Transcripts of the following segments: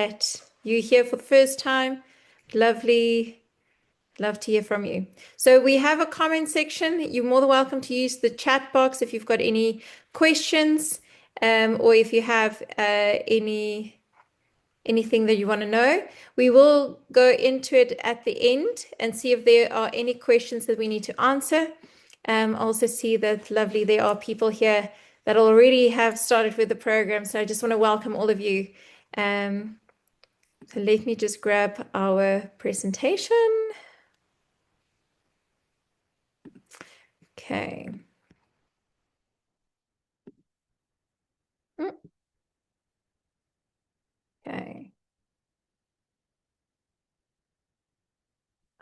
that you're here for the first time. Lovely. Love to hear from you. So we have a comment section. You're more than welcome to use the chat box if you've got any questions, or if you have anything that you want to know. We will go into it at the end and see if there are any questions that we need to answer. Also see that lovely there are people here that already have started with the program. So I just want to welcome all of you. So let me just grab our presentation. Okay. Okay.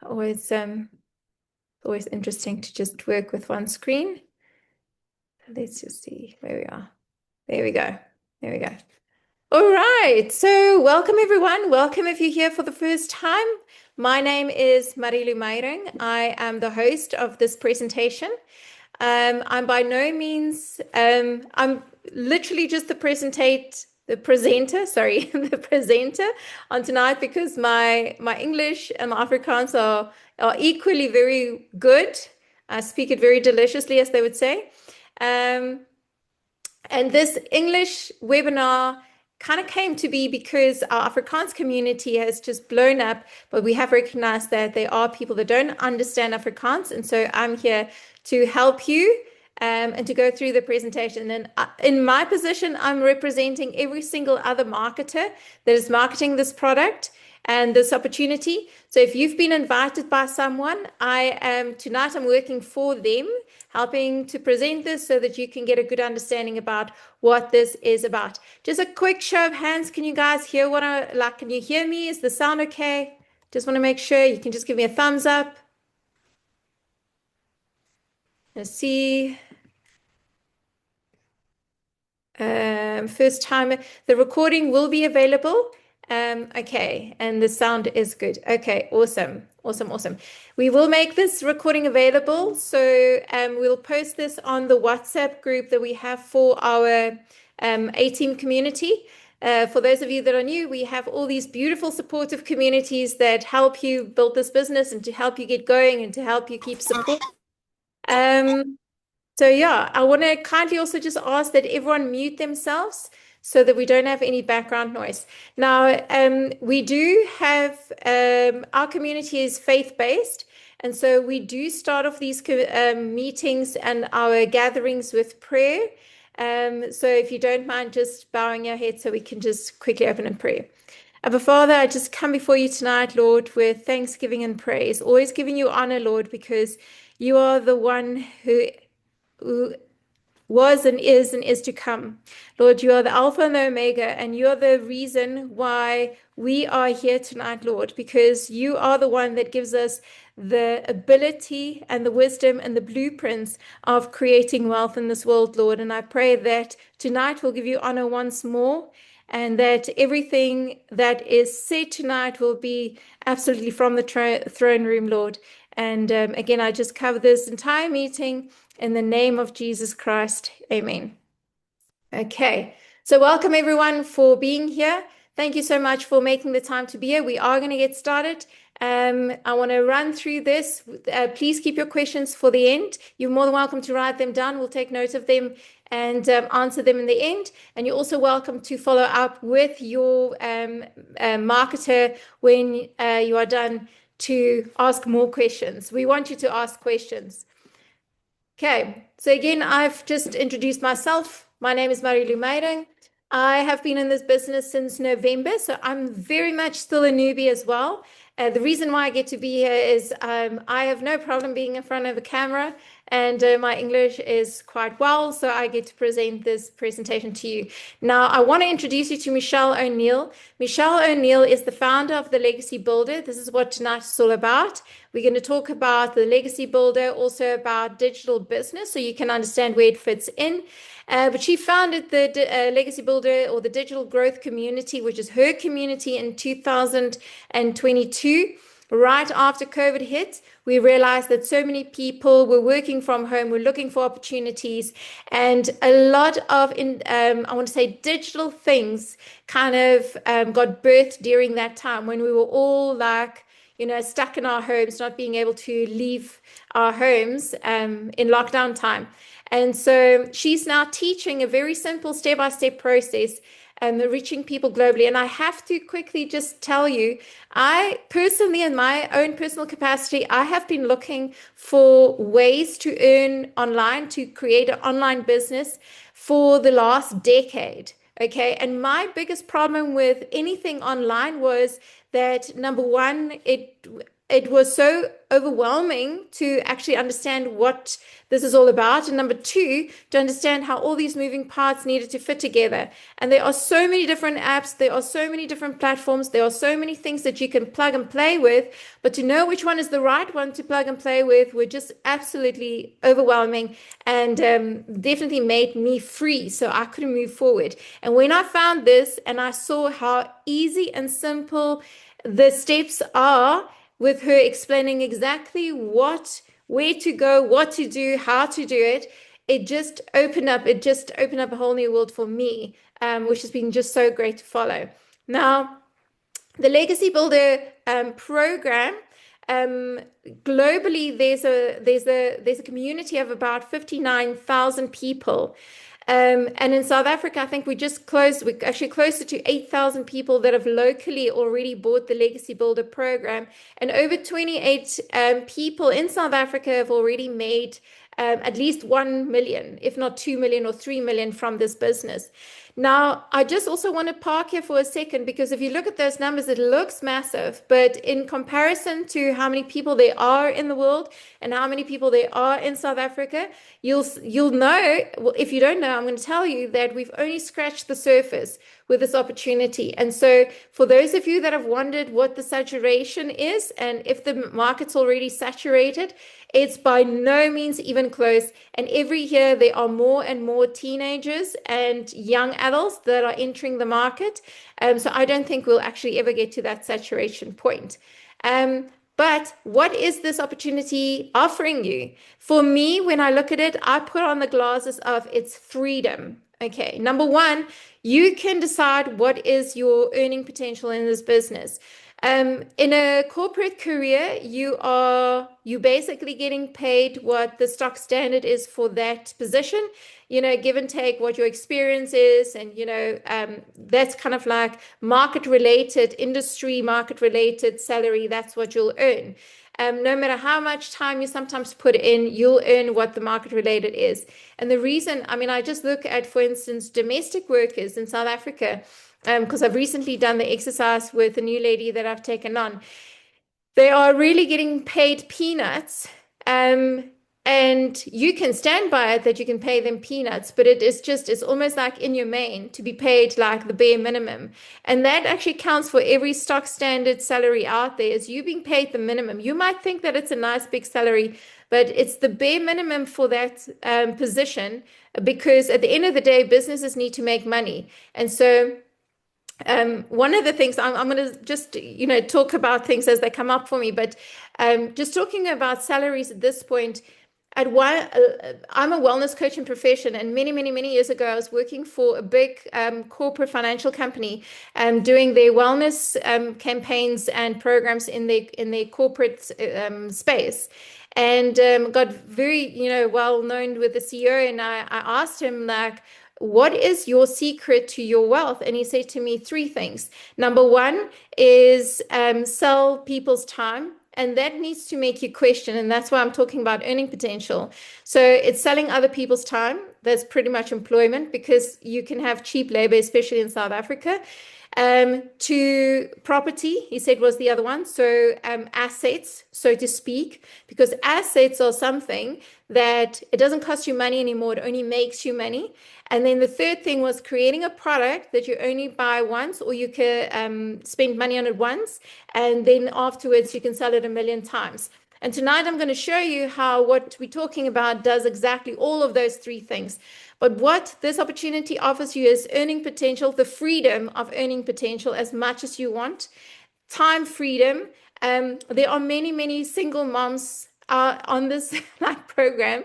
Always interesting to just work with one screen. Let's just see where we are. There we go. There we go. All right. So welcome everyone. Welcome if you're here for the first time. My name is Marilu Meyering. I am the host of this presentation. I'm by no means, I'm literally just the presenter on tonight, because my English and my Afrikaans are equally very good. I speak it very deliciously, as they would say. And this English webinar kind of came to be because our Afrikaans community has just blown up, but we have recognized that there are people that don't understand Afrikaans. And so I'm here to help you and to go through the presentation. And in my position, I'm representing every single other marketer that is marketing this product and this opportunity. So if you've been invited by someone, tonight I'm working for them, helping to present this so that you can get a good understanding about what this is about. Just a quick show of hands. Can you guys hear can you hear me? Is the sound okay? Just want to make sure you can just give me a thumbs up. Let's see. First time, the recording will be available. Okay, and the sound is good. Okay, awesome. We will make this recording available. So we'll post this on the WhatsApp group that we have for our A-Team community. For those of you that are new, we have all these beautiful supportive communities that help you build this business and to help you get going and to help you keep support. So yeah, I want to kindly also just ask that everyone mute themselves so that we don't have any background noise. Now, we do have, our community is faith-based, and so we do start off these meetings and our gatherings with prayer. So if you don't mind just bowing your head so we can just quickly open in prayer. Abba Father, I just come before you tonight, Lord, with thanksgiving and praise, always giving you honor, Lord, because you are the one who was and is to come. Lord, you are the Alpha and the Omega, and you are the reason why we are here tonight, Lord, because you are the one that gives us the ability and the wisdom and the blueprints of creating wealth in this world, Lord. And I pray that tonight we'll give you honor once more, and that everything that is said tonight will be absolutely from the throne room, Lord. And again, I just cover this entire meeting in the name of Jesus Christ. Amen. Okay, so welcome everyone for being here. Thank you so much for making the time to be here. We are going to get started. I want to run through this. Please keep your questions for the end. You're more than welcome to write them down. We'll take note of them and answer them in the end. And you're also welcome to follow up with your marketer when you are done to ask more questions. We want you to ask questions. Okay, so again, I've just introduced myself. My name is Marilu Meyering. I have been in this business since November, so I'm very much still a newbie as well. The reason why I get to be here is I have no problem being in front of a camera, and my English is quite well, so I get to present this presentation to you. Now, I want to introduce you to Michelle O'Neill. Michelle O'Neill is the founder of The Legacy Builder. This is what tonight is all about. We're going to talk about The Legacy Builder, also about digital business, so you can understand where it fits in. But she founded the Legacy Builder, or the Digital Growth Community, which is her community, in 2022. Right after COVID hit, we realized that so many people were working from home, were looking for opportunities, and a lot of, I want to say, digital things kind of got birthed during that time when we were all like, stuck in our homes, not being able to leave our homes in lockdown time. And so she's now teaching a very simple step-by-step process reaching people globally. And I have to quickly just tell you, I personally, in my own personal capacity, I have been looking for ways to earn online, to create an online business for the last decade. Okay. And my biggest problem with anything online was that number one, it was so overwhelming to actually understand what this is all about. And number two, to understand how all these moving parts needed to fit together. And there are so many different apps, there are so many different platforms, there are so many things that you can plug and play with. But to know which one is the right one to plug and play with were just absolutely overwhelming and definitely made me freeze. So I couldn't move forward. And when I found this and I saw how easy and simple the steps are, with her explaining exactly where to go, what to do, how to do it, it just opened up a whole new world for me, which has been just so great to follow. Now, the Legacy Builder program, globally, there's a community of about 59,000 people. And in South Africa, I think we're actually closer to 8,000 people that have locally already bought the Legacy Builder program. And over 28 people in South Africa have already made at least 1 million, if not 2 million or 3 million from this business. Now, I just also want to park here for a second, because if you look at those numbers, it looks massive, but in comparison to how many people there are in the world and how many people there are in South Africa, you'll know, well, if you don't know, I'm going to tell you that we've only scratched the surface with this opportunity. And so for those of you that have wondered what the saturation is and if the market's already saturated, it's by no means even close. And every year there are more and more teenagers and young adults that are entering the market. So I don't think we'll actually ever get to that saturation point. But what is this opportunity offering you? For me, when I look at it, I put on the glasses of its freedom. Okay, number one, you can decide what is your earning potential in this business. In a corporate career, you basically getting paid what the stock standard is for that position, give and take what your experience is. And, that's kind of like industry market related salary. That's what you'll earn. No matter how much time you sometimes put in, you'll earn what the market related is. And the reason, I just look at, for instance, domestic workers in South Africa, because I've recently done the exercise with a new lady that I've taken on. They are really getting paid peanuts. And you can stand by it that you can pay them peanuts, but it's almost like inhumane to be paid like the bare minimum. And that actually counts for every stock standard salary out there, is you being paid the minimum. You might think that it's a nice big salary, but it's the bare minimum for that position, because at the end of the day, businesses need to make money. And so one of the things I'm going to just, talk about things as they come up for me, but just talking about salaries at this point, I'm a wellness coach in profession, and many, many, many years ago, I was working for a big corporate financial company, doing their wellness campaigns and programs in their corporate space, and got very, well known with the CEO. And I asked him, like, what is your secret to your wealth? And he said to me 3 things. Number one is sell people's time. And that needs to make you question. And that's why I'm talking about earning potential. So it's selling other people's time. That's pretty much employment, because you can have cheap labor, especially in South Africa. To property, he said, was the other one. So assets, so to speak, because assets are something that it doesn't cost you money anymore. It only makes you money. And then the third thing was creating a product that you only buy once, or you can spend money on it once, and then afterwards you can sell it 1 million times. And tonight I'm going to show you how what we're talking about does exactly all of those 3 things. But what this opportunity offers you is earning potential, the freedom of earning potential as much as you want, time freedom, There are many, many single moms on this like program,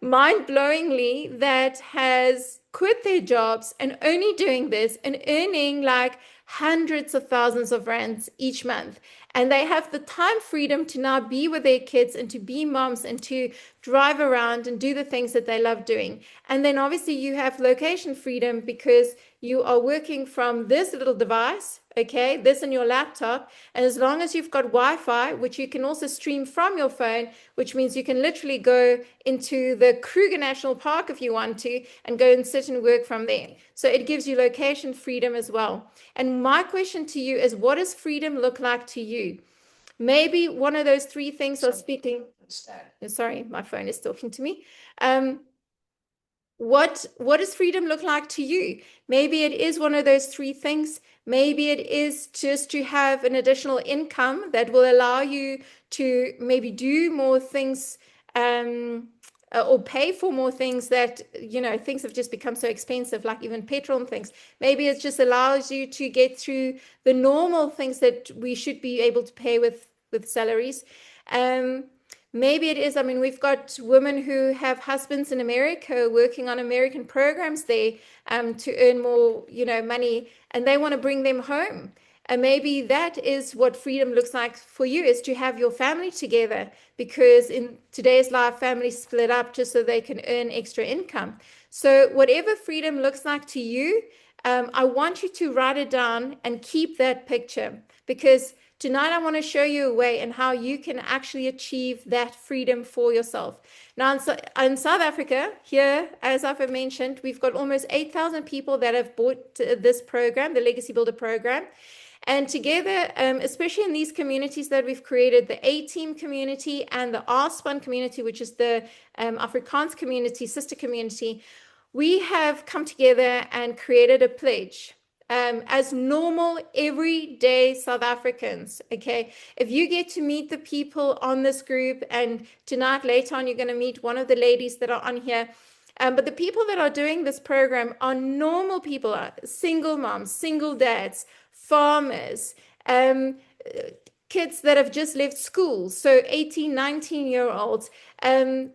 mind-blowingly, that has quit their jobs and only doing this and earning like hundreds of thousands of rands each month. And they have the time freedom to now be with their kids and to be moms and to drive around and do the things that they love doing. And then obviously you have location freedom because you are working from this little device, okay, this in your laptop. And as long as you've got Wi-Fi, which you can also stream from your phone, which means you can literally go into the Kruger National Park if you want to and go and sit and work from there. So it gives you location freedom as well. And my question to you is, what does freedom look like to you? Maybe one of those three things are speaking. Sorry, my phone is talking to me. What does freedom look like to you? Maybe it is one of those three things. Maybe it is just to have an additional income that will allow you to maybe do more things, or pay for more things that, things have just become so expensive, like even petrol and things. Maybe it just allows you to get through the normal things that we should be able to pay with salaries. Maybe it is, we've got women who have husbands in America working on American programs there, to earn more, money, and they want to bring them home. And maybe that is what freedom looks like for you, is to have your family together, because in today's life, families split up just so they can earn extra income. So whatever freedom looks like to you, I want you to write it down and keep that picture, because tonight I want to show you a way and how you can actually achieve that freedom for yourself. Now in South Africa, here, as I've mentioned, we've got almost 8,000 people that have bought this program, the Legacy Builder program. And together, especially in these communities that we've created, the A-Team community and the R-Spun community, which is the Afrikaans community, sister community, we have come together and created a pledge. As normal, everyday South Africans, okay? If you get to meet the people on this group, and tonight, later on, you're going to meet one of the ladies that are on here, but the people that are doing this program are normal people, single moms, single dads, farmers, kids that have just left school, so 18, 19-year-olds.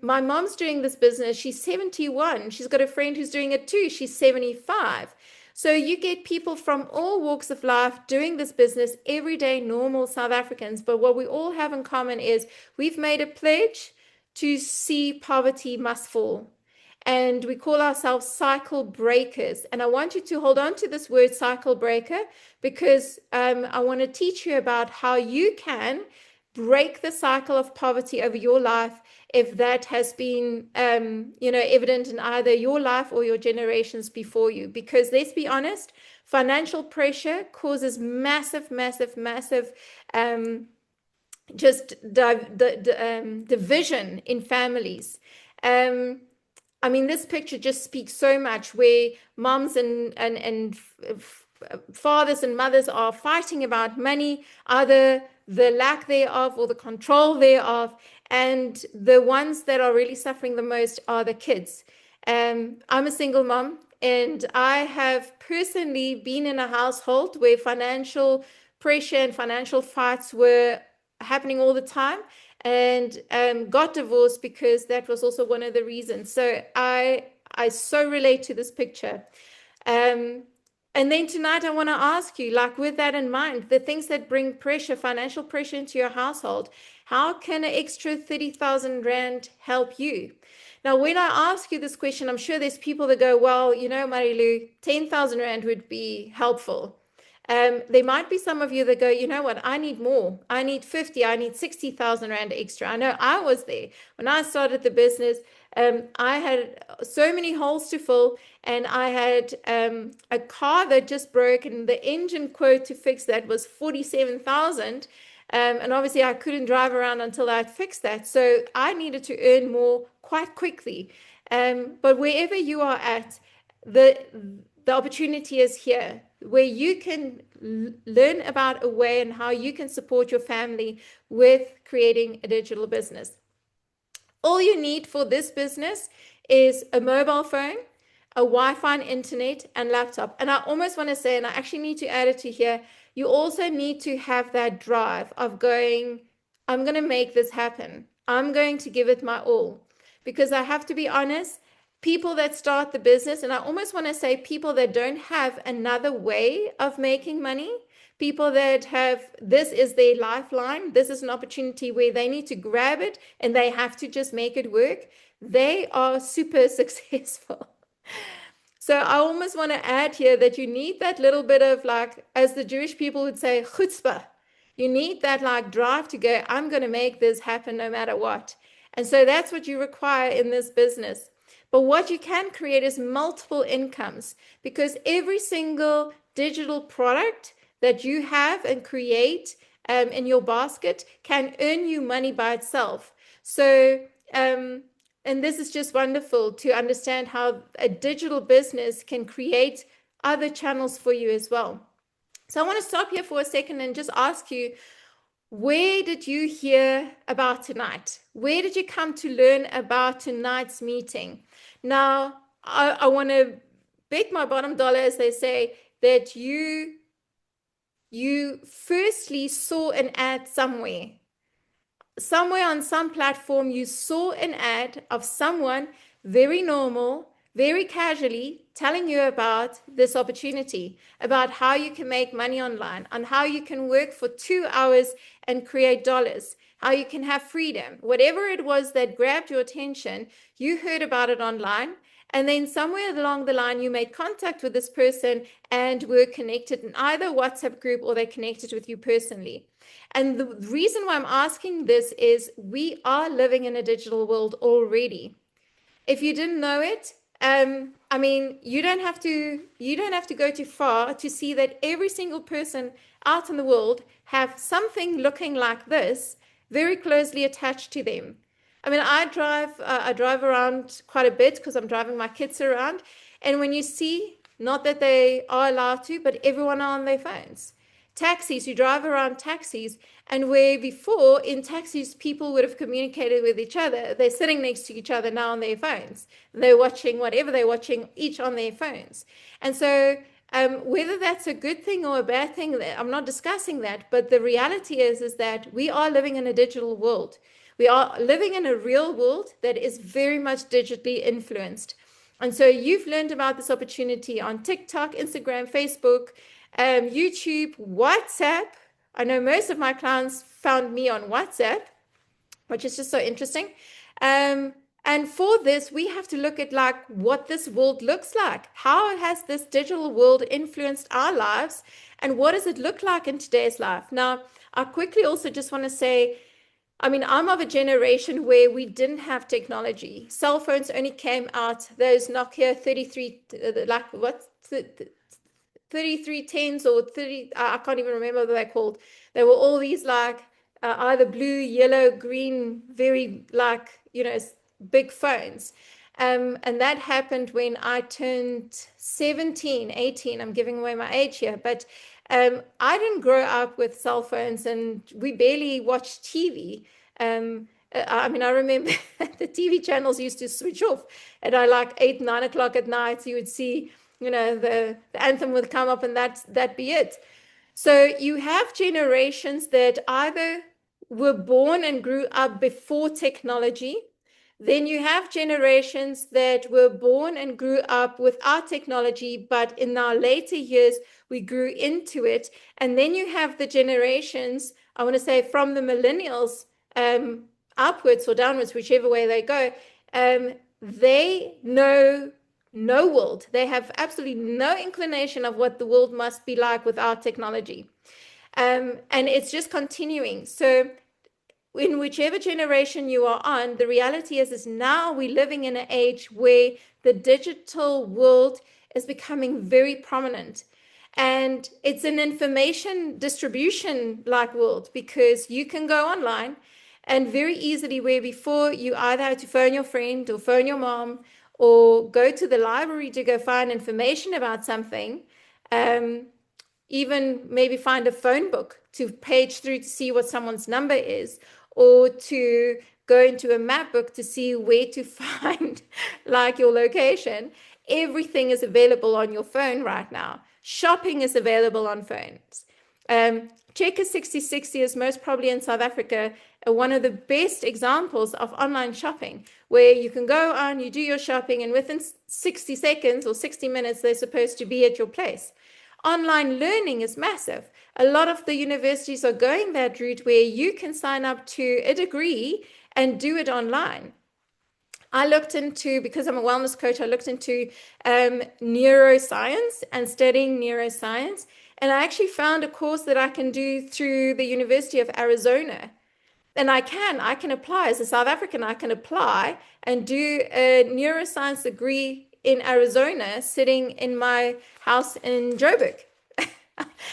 My mom's doing this business. She's 71. She's got a friend who's doing it too. She's 75. So you get people from all walks of life doing this business, everyday, normal South Africans. But what we all have in common is we've made a pledge to see poverty must fall. And we call ourselves cycle breakers. And I want you to hold on to this word cycle breaker, because I want to teach you about how you can break the cycle of poverty over your life if that has been evident in either your life or your generations before you. Because let's be honest, financial pressure causes massive division in families. This picture just speaks so much, where moms and fathers and mothers are fighting about money, either the lack thereof or the control thereof, and the ones that are really suffering the most are the kids. I'm a single mom, and I have personally been in a household where financial pressure and financial fights were happening all the time, and got divorced because that was also one of the reasons. So I so relate to this picture. And then tonight I want to ask you, like, with that in mind, the things that bring pressure, financial pressure into your household, how can an extra 30,000 Rand help you? Now, when I ask you this question, I'm sure there's people that go, well, Marilu, 10,000 Rand would be helpful. There might be some of you that go, you know what, I need more. I need 50, I need 60,000 Rand extra. I know I was there. When I started the business, I had so many holes to fill, and I had a car that just broke, and the engine quote to fix that was 47,000. And obviously I couldn't drive around until I'd fixed that. So I needed to earn more quite quickly. But wherever you are at, the opportunity is here, where you can learn about a way and how you can support your family with creating a digital business. All you need for this business is a mobile phone, a Wi-Fi and internet, and laptop. And I almost want to say, and I actually need to add it to here, you also need to have that drive of going, I'm going to make this happen. I'm going to give it my all. Because I have to be honest, people that start the business, and I almost want to say people that don't have another way of making money, people that have this is their lifeline, this is an opportunity where they need to grab it and they have to just make it work, they are super successful. So I almost want to add here that you need that little bit of, like, as the Jewish people would say, chutzpah. You need that like drive to go, I'm going to make this happen no matter what. And so that's what you require in this business. But what you can create is multiple incomes, because every single digital product that you have and create in your basket can earn you money by itself. So, and this is just wonderful to understand how a digital business can create other channels for you as well. So I want to stop here for a second and just ask you, where did you hear about tonight? Where did you come to learn about tonight's meeting? Now, I want to bet my bottom dollar, as they say, that you firstly saw an ad somewhere. Somewhere on some platform, you saw an ad of someone very normal, very casually telling you about this opportunity, about how you can make money online, on how you can work for 2 hours and create dollars, how you can have freedom. Whatever it was that grabbed your attention, you heard about it online. And then somewhere along the line, you made contact with this person and were connected in either WhatsApp group or they connected with you personally. And the reason why I'm asking this is we are living in a digital world already. If you didn't know it, I mean, you don't have to go too far to see that every single person out in the world have something looking like this very closely attached to them. I mean, I drive around quite a bit because I'm driving my kids around, and when you see, not that they are allowed to, but everyone are on their phones. Taxis, you drive around taxis, and where before in taxis people would have communicated with each other, they're sitting next to each other now on their phones. They're watching whatever they're watching, each on their phones. And so whether that's a good thing or a bad thing, I'm not discussing that, but the reality is that we are living in a digital world. We are living in a real world that is very much digitally influenced. And so you've learned about this opportunity on TikTok, Instagram, Facebook, YouTube, WhatsApp. I know most of my clients found me on WhatsApp, which is just so interesting. And for this, we have to look at like what this world looks like. How has this digital world influenced our lives? And what does it look like in today's life? Now, I quickly also just want to say, I mean, I'm of a generation where we didn't have technology. Cell phones only came out, those Nokia 33, like what, 3310s or 30, I can't even remember what they're called. They were all these like either blue, yellow, green, very like, you know, big phones. And that happened when I turned 17, 18. I'm giving away my age here, but I didn't grow up with cell phones and we barely watched TV. I mean, I remember the TV channels used to switch off at like 8, 9 o'clock at night. So you would see, you know, the anthem would come up and that be it. So you have generations that either were born and grew up before technology. Then you have generations that were born and grew up without technology, but in our later years, we grew into it. And then you have the generations, I want to say from the millennials upwards or downwards, whichever way they go, they know no world. They have absolutely no inclination of what the world must be like without technology. And it's just continuing. So in whichever generation you are on, the reality is now we're living in an age where the digital world is becoming very prominent. And it's an information distribution like world, because you can go online and very easily, where before you either had to phone your friend or phone your mom or go to the library to go find information about something, even maybe find a phone book to page through to see what someone's number is, or to go into a map book to see where to find like your location. Everything is available on your phone right now. Shopping is available on phones. Checkers 6060 is most probably in South Africa one of the best examples of online shopping, where you can go on, you do your shopping, and within 60 seconds or 60 minutes, they're supposed to be at your place. Online learning is massive. A lot of the universities are going that route where you can sign up to a degree and do it online. I looked into, because I'm a wellness coach, I looked into neuroscience and studying neuroscience. And I actually found a course that I can do through the University of Arizona. And I can apply as a South African, I can apply and do a neuroscience degree in Arizona, sitting in my house in Joburg.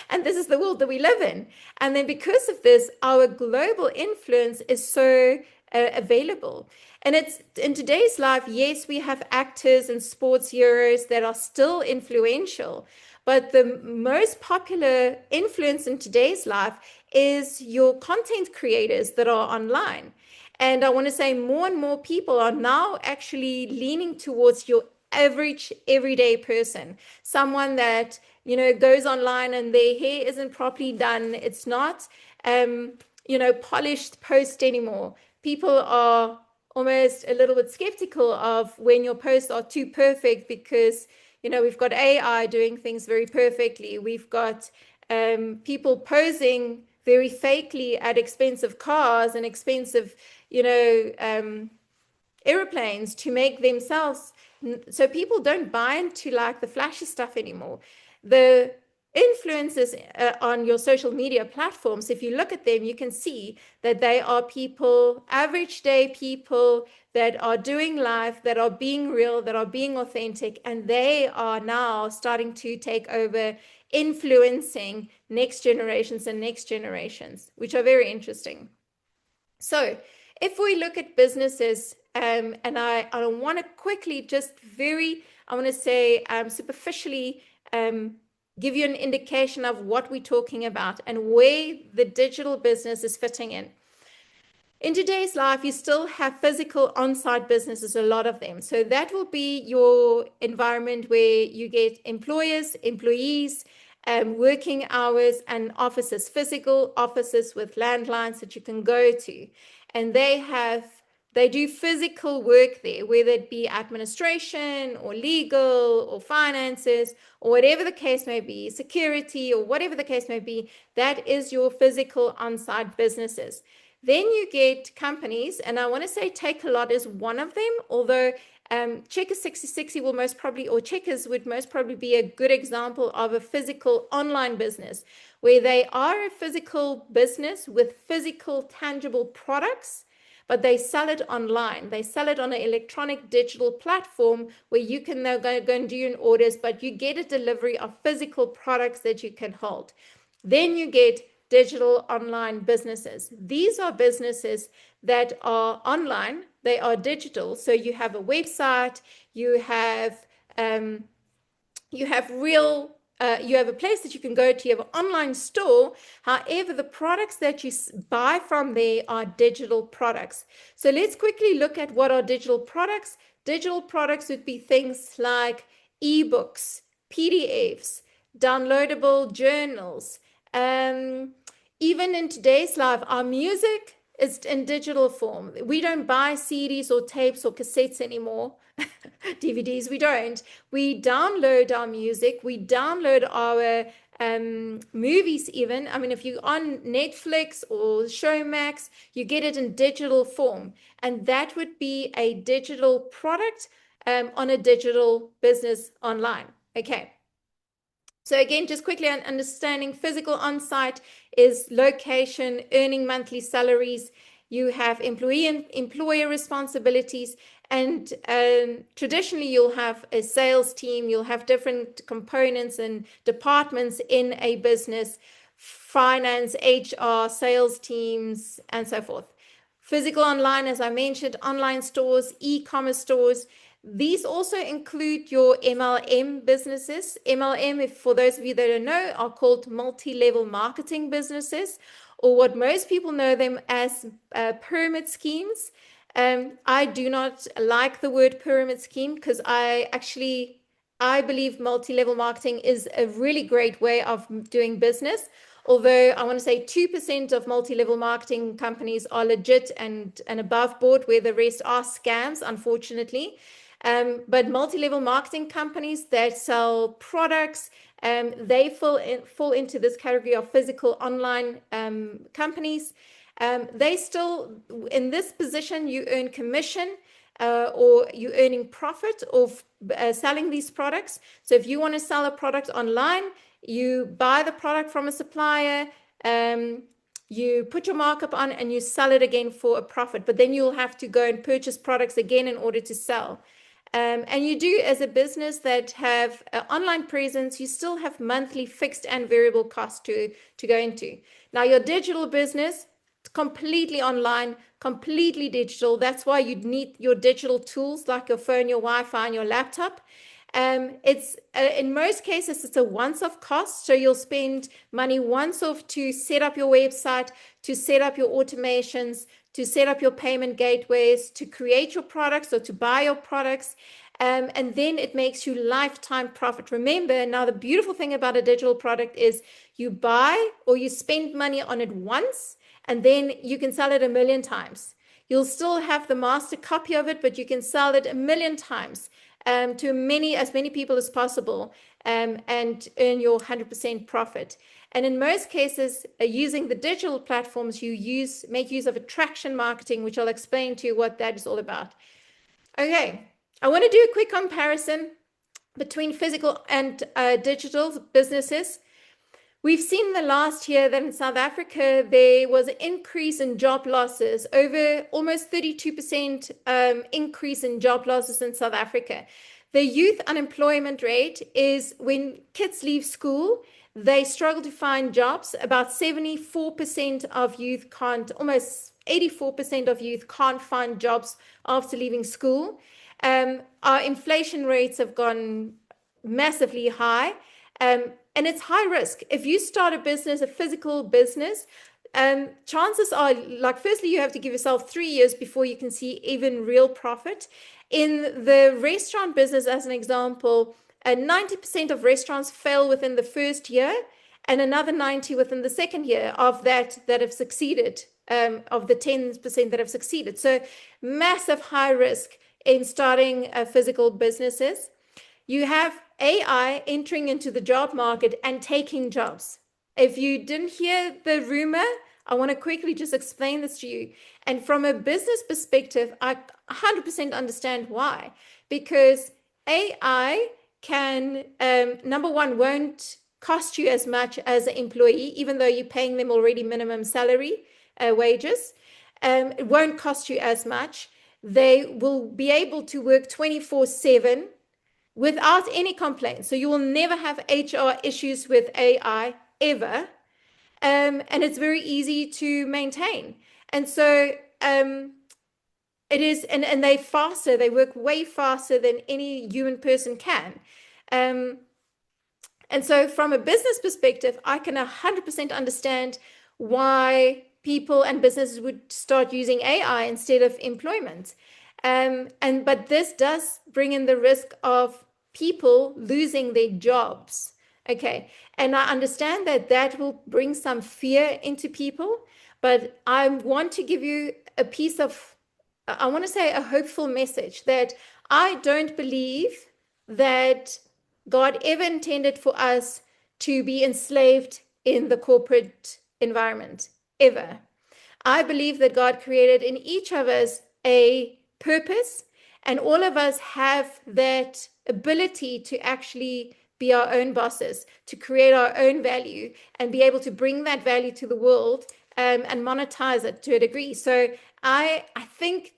And this is the world that we live in. And then because of this, our global influence is so available. And it's in today's life, yes, we have actors and sports heroes that are still influential, but the most popular influence in today's life is your content creators that are online. And I want to say more and more people are now actually leaning towards your average everyday person, someone that, goes online and their hair isn't properly done. It's not, polished post anymore. People are almost a little bit skeptical of when your posts are too perfect, because we've got AI doing things very perfectly. We've got people posing very fakely at expensive cars and expensive, airplanes to make themselves. So people don't buy into like the flashy stuff anymore. The influencers on your social media platforms, if you look at them, you can see that they are people, average day people that are doing life, that are being real, that are being authentic, and they are now starting to take over, influencing next generations, which are very interesting. So if we look at businesses, and I want to quickly superficially give you an indication of what we're talking about and where the digital business is fitting in. In today's life, you still have physical on-site businesses, a lot of them. So that will be your environment where you get employers, employees, working hours, and offices, physical offices with landlines that you can go to. And they do physical work there, whether it be administration or legal or finances or whatever the case may be, security or whatever the case may be. That is your physical on-site businesses. Then you get companies, and I want to say Takealot is one of them, although Checkers 6060 will most probably, or Checkers would most probably be a good example of a physical online business, where they are a physical business with physical tangible products, but they sell it online. They sell it on an electronic digital platform where you can now go and do your orders, but you get a delivery of physical products that you can hold. Then you get digital online businesses. These are businesses that are online, they are digital. So you have a website, you have you have a place that you can go to, you have an online store. However, the products that you buy from there are digital products. So let's quickly look at what are digital products. Digital products would be things like ebooks, PDFs, downloadable journals. Even in today's life, our music is in digital form. We don't buy CDs or tapes or cassettes anymore. DVDs, we don't. We download our music. We download our movies even. I mean, if you're on Netflix or Showmax, you get it in digital form. And that would be a digital product on a digital business online. Okay. So again, just quickly understanding physical on-site is location, earning monthly salaries. You have employee and employer responsibilities. And traditionally, you'll have a sales team. You'll have different components and departments in a business, finance, HR, sales teams, and so forth. Physical online, as I mentioned, online stores, e-commerce stores. These also include your MLM businesses. MLM, if for those of you that don't know, are called multi-level marketing businesses, or what most people know them as pyramid schemes. I do not like the word pyramid scheme because I believe multi-level marketing is a really great way of doing business. although I want to say 2% of multi-level marketing companies are legit and above board, where the rest are scams, unfortunately. But multi-level marketing companies that sell products, they fall into this category of physical online companies. They still, in this position, you earn commission or you earning profit of selling these products. So if you want to sell a product online, you buy the product from a supplier, you put your markup on and you sell it again for a profit, but then you'll have to go and purchase products again in order to sell. And you do, as a business that have an online presence, you still have monthly fixed and variable costs to go into. Now, your digital business, completely online, completely digital. That's why you'd need your digital tools like your phone, your Wi-Fi, and your laptop. It's in most cases, it's a once-off cost. So you'll spend money once-off to set up your website, to set up your automations, to set up your payment gateways, to create your products or to buy your products. And then it makes you lifetime profit. Remember, now the beautiful thing about a digital product is you buy or you spend money on it once, and then you can sell it 1,000,000 times. You'll still have the master copy of it, but you can sell it 1,000,000 times to as many people as possible, and earn your 100% profit. And in most cases, using the digital platforms, make use of attraction marketing, which I'll explain to you what that is all about. Okay, I want to do a quick comparison between physical and digital businesses. We've seen in the last year that in South Africa, there was an increase in job losses, over almost 32% increase in job losses in South Africa. The youth unemployment rate is, when kids leave school, they struggle to find jobs. About 74% of youth can't, almost 84% of youth can't find jobs after leaving school. Our inflation rates have gone massively high. And it's high risk. If you start a business, a physical business, chances are, like, firstly, you have to give yourself 3 years before you can see even real profit. In the restaurant business, as an example, 90% of restaurants fail within the first year, and another 90 within the second year of that have succeeded, of the 10% that have succeeded. So massive high risk in starting physical businesses. You have AI entering into the job market and taking jobs. If you didn't hear the rumor, I want to quickly just explain this to you. And from a business perspective, I 100% understand why. Because AI can, number one, won't cost you as much as an employee, even though you're paying them already minimum salary wages. It won't cost you as much. They will be able to work 24/7 without any complaints. So you will never have HR issues with AI ever. And it's very easy to maintain. And so it is, and they're faster, they work way faster than any human person can. And so from a business perspective, I can 100% understand why people and businesses would start using AI instead of employment. But this does bring in the risk of people losing their jobs. Okay. And I understand that will bring some fear into people, but I want to give you I want to say a hopeful message that I don't believe that God ever intended for us to be enslaved in the corporate environment, ever. I believe that God created in each of us a purpose, and all of us have that ability to actually be our own bosses, to create our own value and be able to bring that value to the world, and monetize it to a degree. So I think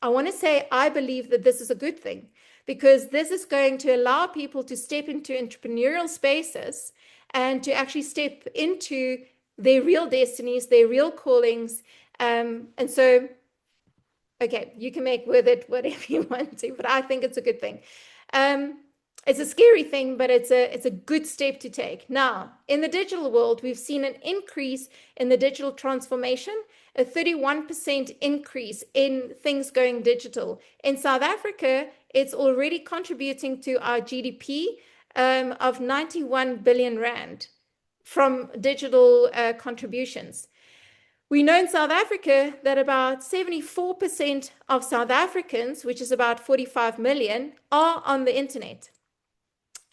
I want to say I believe that this is a good thing, because this is going to allow people to step into entrepreneurial spaces and to actually step into their real destinies, their real callings. And so, okay, you can make with it whatever you want to, but I think it's a good thing. It's a scary thing, but it's a good step to take. Now, in the digital world, we've seen an increase in the digital transformation, a 31% increase in things going digital. In South Africa, it's already contributing to our GDP of 91 billion rand. from digital contributions. We know in South Africa that about 74% of South Africans, which is about 45 million, are on the internet.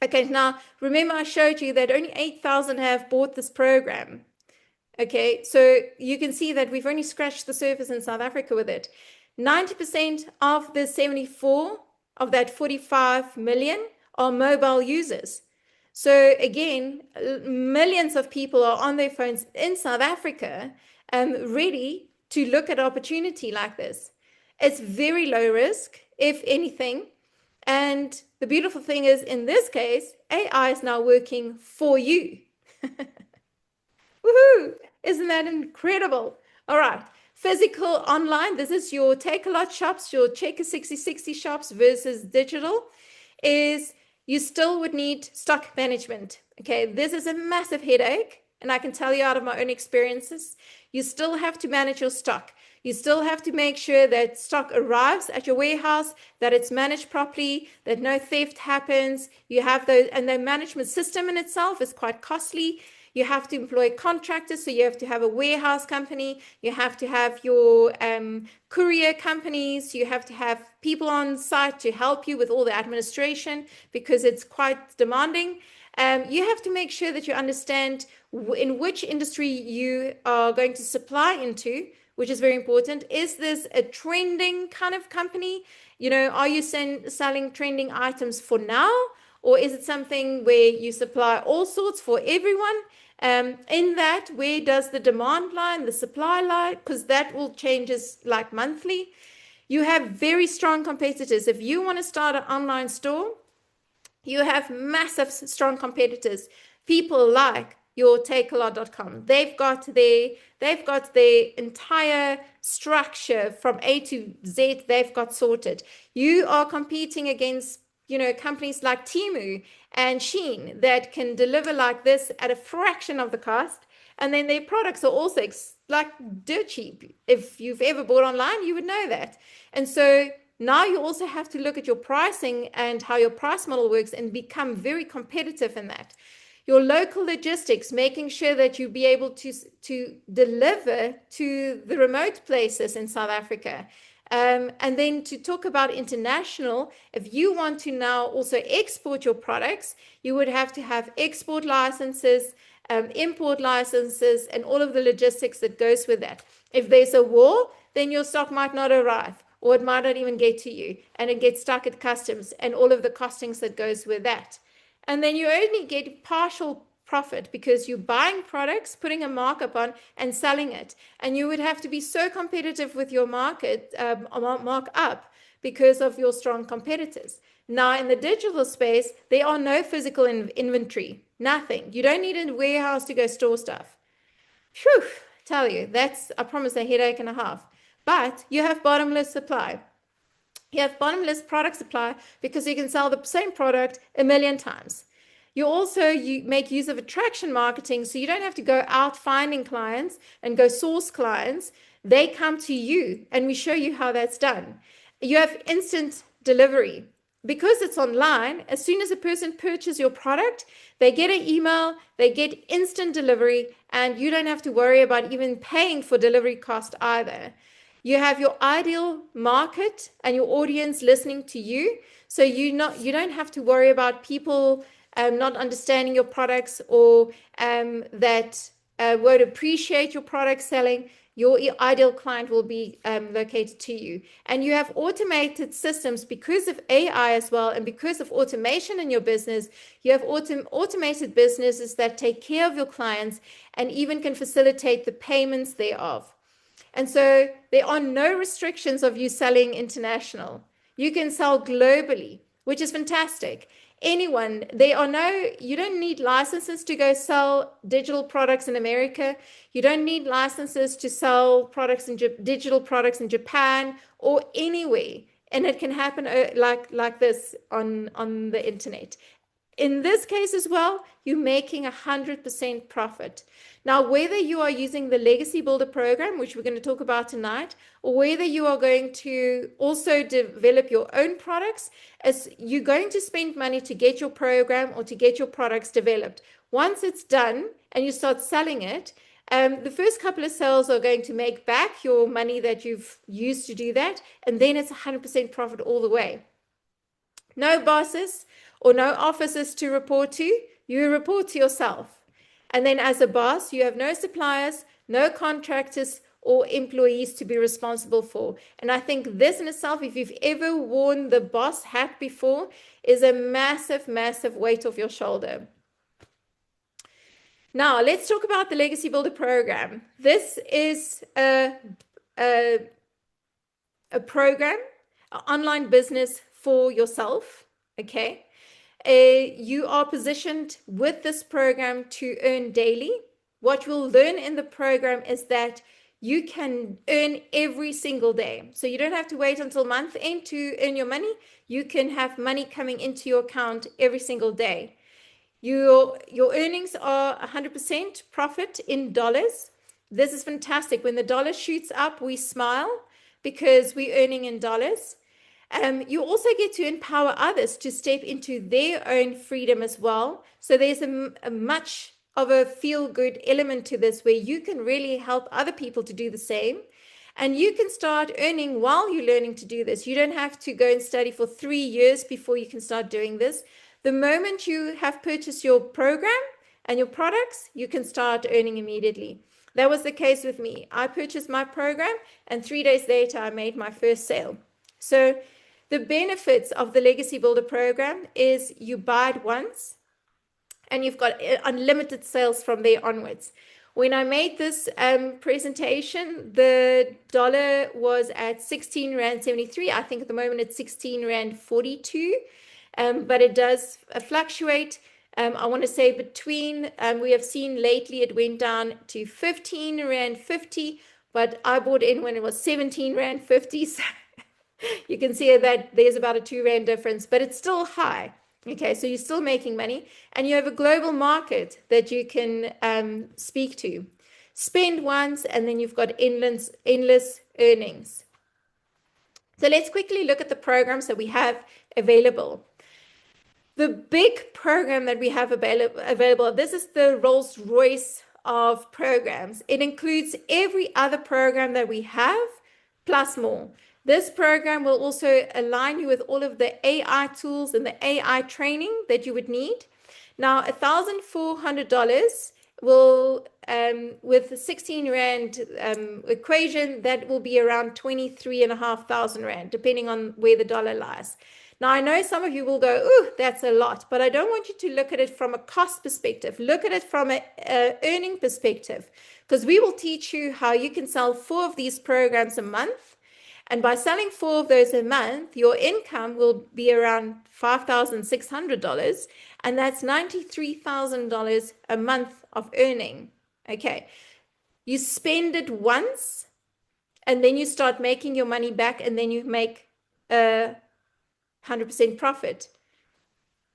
Okay, now remember I showed you that only 8,000 have bought this program. Okay, so you can see that we've only scratched the surface in South Africa with it. 90% of the 74 of that 45 million are mobile users. So again, millions of people are on their phones in South Africa, ready to look at opportunity like this. It's very low risk, if anything. And the beautiful thing is, in this case, AI is now working for you. Woohoo! Isn't that incredible? All right. Physical online, this is your Takealot shops, your Checker 6060 shops versus digital, is you still would need stock management. Okay, this is a massive headache, and I can tell you out of my own experiences, you still have to manage your stock. You still have to make sure that stock arrives at your warehouse, that it's managed properly, that no theft happens. You have those, and the management system in itself is quite costly. You have to employ contractors, so you have to have a warehouse company. You have to have your courier companies. You have to have people on site to help you with all the administration because it's quite demanding. You have to make sure that you understand in which industry you are going to supply into, which is very important. Is this a trending kind of company? You know, are you selling trending items for now? Or is it something where you supply all sorts for everyone? In that, where does the demand lie and the supply lie? Because that will changes like monthly. You have very strong competitors. If you want to start an online store, you have massive strong competitors. People like your Takealot.com. They've got their entire structure from A to Z. They've got sorted. You are competing against companies like Temu and Shein that can deliver like this at a fraction of the cost. And then their products are also like dirt cheap. If you've ever bought online, you would know that. And so now you also have to look at your pricing and how your price model works and become very competitive in that. Your local logistics, making sure that you be able to deliver to the remote places in South Africa. And then to talk about international, if you want to now also export your products, you would have to have export licenses, import licenses, and all of the logistics that goes with that. If there's a war, then your stock might not arrive, or it might not even get to you, and it gets stuck at customs and all of the costings that goes with that. And then you only get partial profit because you're buying products, putting a markup on and selling it. And you would have to be so competitive with your markup because of your strong competitors. Now in the digital space, there are no physical inventory, nothing. You don't need a warehouse to go store stuff. Phew, tell you, that's, I promise, a headache and a half. But you have bottomless supply. You have bottomless product supply because you can sell the same product a million times. You make use of attraction marketing, so you don't have to go out finding clients and go source clients. They come to you, and we show you how that's done. You have instant delivery. Because it's online, as soon as a person purchases your product, they get an email, they get instant delivery, and you don't have to worry about even paying for delivery cost either. You have your ideal market and your audience listening to you, so you don't have to worry about people not understanding your products or that won't appreciate your product selling. Your ideal client will be located to you. And you have automated systems because of AI as well, and because of automation in your business. You have automated businesses that take care of your clients and even can facilitate the payments thereof. And so there are no restrictions of you selling international. You can sell globally, which is fantastic. Anyone, you don't need licenses to go sell digital products in America. You don't need licenses to sell digital products in Japan or anywhere. And it can happen like this on the internet. In this case as well, you're making 100% profit. Now, whether you are using the Legacy Builder program, which we're going to talk about tonight, or whether you are going to also develop your own products, as you're going to spend money to get your program or to get your products developed. Once it's done and you start selling it, the first couple of sales are going to make back your money that you've used to do that, and then it's 100% profit all the way. No bosses or no officers to report to. You report to yourself. And then as a boss, you have no suppliers, no contractors or employees to be responsible for. And I think this in itself, if you've ever worn the boss hat before, is a massive, massive weight off your shoulder. Now, let's talk about the Legacy Builder program. This is a program, an online business for yourself, okay? You are positioned with this program to earn daily. What you'll learn in the program is that you can earn every single day. So you don't have to wait until month end to earn your money. You can have money coming into your account every single day. Your earnings are 100% profit in dollars. This is fantastic. When the dollar shoots up, we smile because we're earning in dollars. You also get to empower others to step into their own freedom as well. So there's a much of a feel-good element to this where you can really help other people to do the same. And you can start earning while you're learning to do this. You don't have to go and study for 3 years before you can start doing this. The moment you have purchased your program and your products, you can start earning immediately. That was the case with me. I purchased my program, and 3 days later, I made my first sale. So the benefits of the Legacy Builder program is you buy it once, and you've got unlimited sales from there onwards. When I made this presentation, the dollar was at 16 Rand 73. I think at the moment it's 16 Rand 42. But it does fluctuate. I want to say between, we have seen lately it went down to 15 Rand 50, but I bought in when it was 17 Rand 50. So you can see that there's about a 2 Rand difference, but it's still high. Okay, so you're still making money, and you have a global market that you can speak to. Spend once, and then you've got endless earnings. So let's quickly look at the programs that we have available. The big program that we have available, this is the Rolls-Royce of programs. It includes every other program that we have, plus more. This program will also align you with all of the AI tools and the AI training that you would need. Now, $1,400 will, with the 16 Rand equation, that will be around 23,500 Rand, depending on where the dollar lies. Now, I know some of you will go, ooh, that's a lot, but I don't want you to look at it from a cost perspective. Look at it from an earning perspective, because we will teach you how you can sell 4 of these programs a month. And by selling 4 of those a month, your income will be around $5,600, and that's $93,000 a month of earning. Okay, you spend it once, and then you start making your money back, and then you make 100% profit.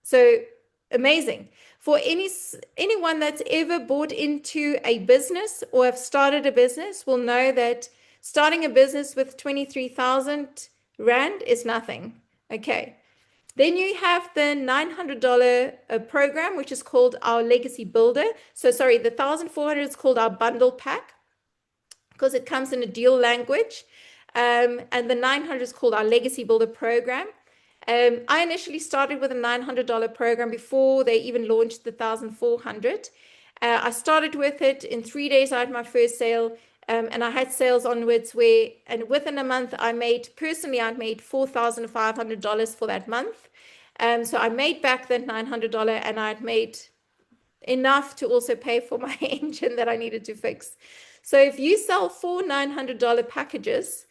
So amazing. For anyone that's ever bought into a business or have started a business will know that starting a business with 23,000 Rand is nothing. Okay. Then you have the $900 program, which is called our Legacy Builder. So sorry, the 1,400 is called our bundle pack because it comes in a deal language. And the 900 is called our Legacy Builder program. I initially started with a $900 program before they even launched the 1,400. I started with it. In 3 days, I had my first sale, and I had sales onwards where, and within a month, I made $4,500 for that month. So I made back that $900, and I'd made enough to also pay for my engine that I needed to fix. So if you sell 4 $900 packages,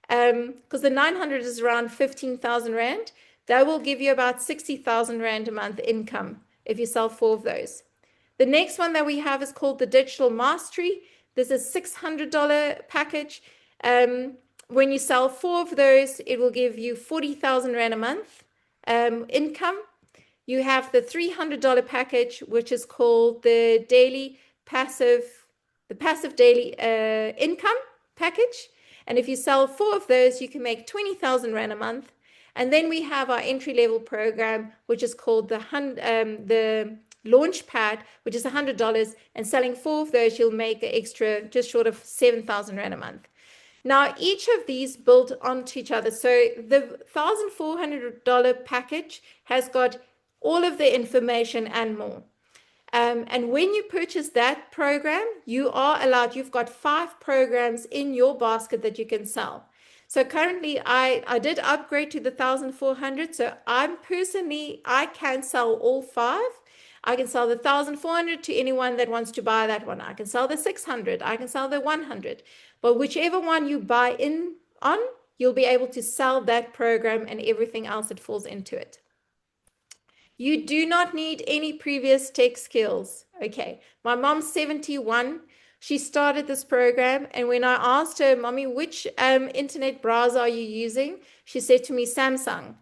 because the 900 is around 15,000 Rand, that will give you about 60,000 Rand a month income if you sell 4 of those. The next one that we have is called the Digital Mastery. This is $600 package. When you sell 4 of those, it will give you 40,000 Rand a month income. You have the $300 package, which is called the passive daily income package. And if you sell 4 of those, you can make 20,000 Rand a month. And then we have our entry-level program, which is called the Launchpad, which is $100, and selling 4 of those, you'll make an extra just short of 7,000 Rand a month. Now, each of these build onto each other. So the $1,400 package has got all of the information and more. And when you purchase that program, you are allowed, you've got 5 programs in your basket that you can sell. So currently I did upgrade to the 1,400. So I can sell all 5. I can sell the 1,400 to anyone that wants to buy that one. I can sell the 600. I can sell the 100. But whichever one you buy in on, you'll be able to sell that program and everything else that falls into it. You do not need any previous tech skills. Okay, my mom's 71. She started this program, and when I asked her, Mommy, which internet browser are you using? She said to me, Samsung.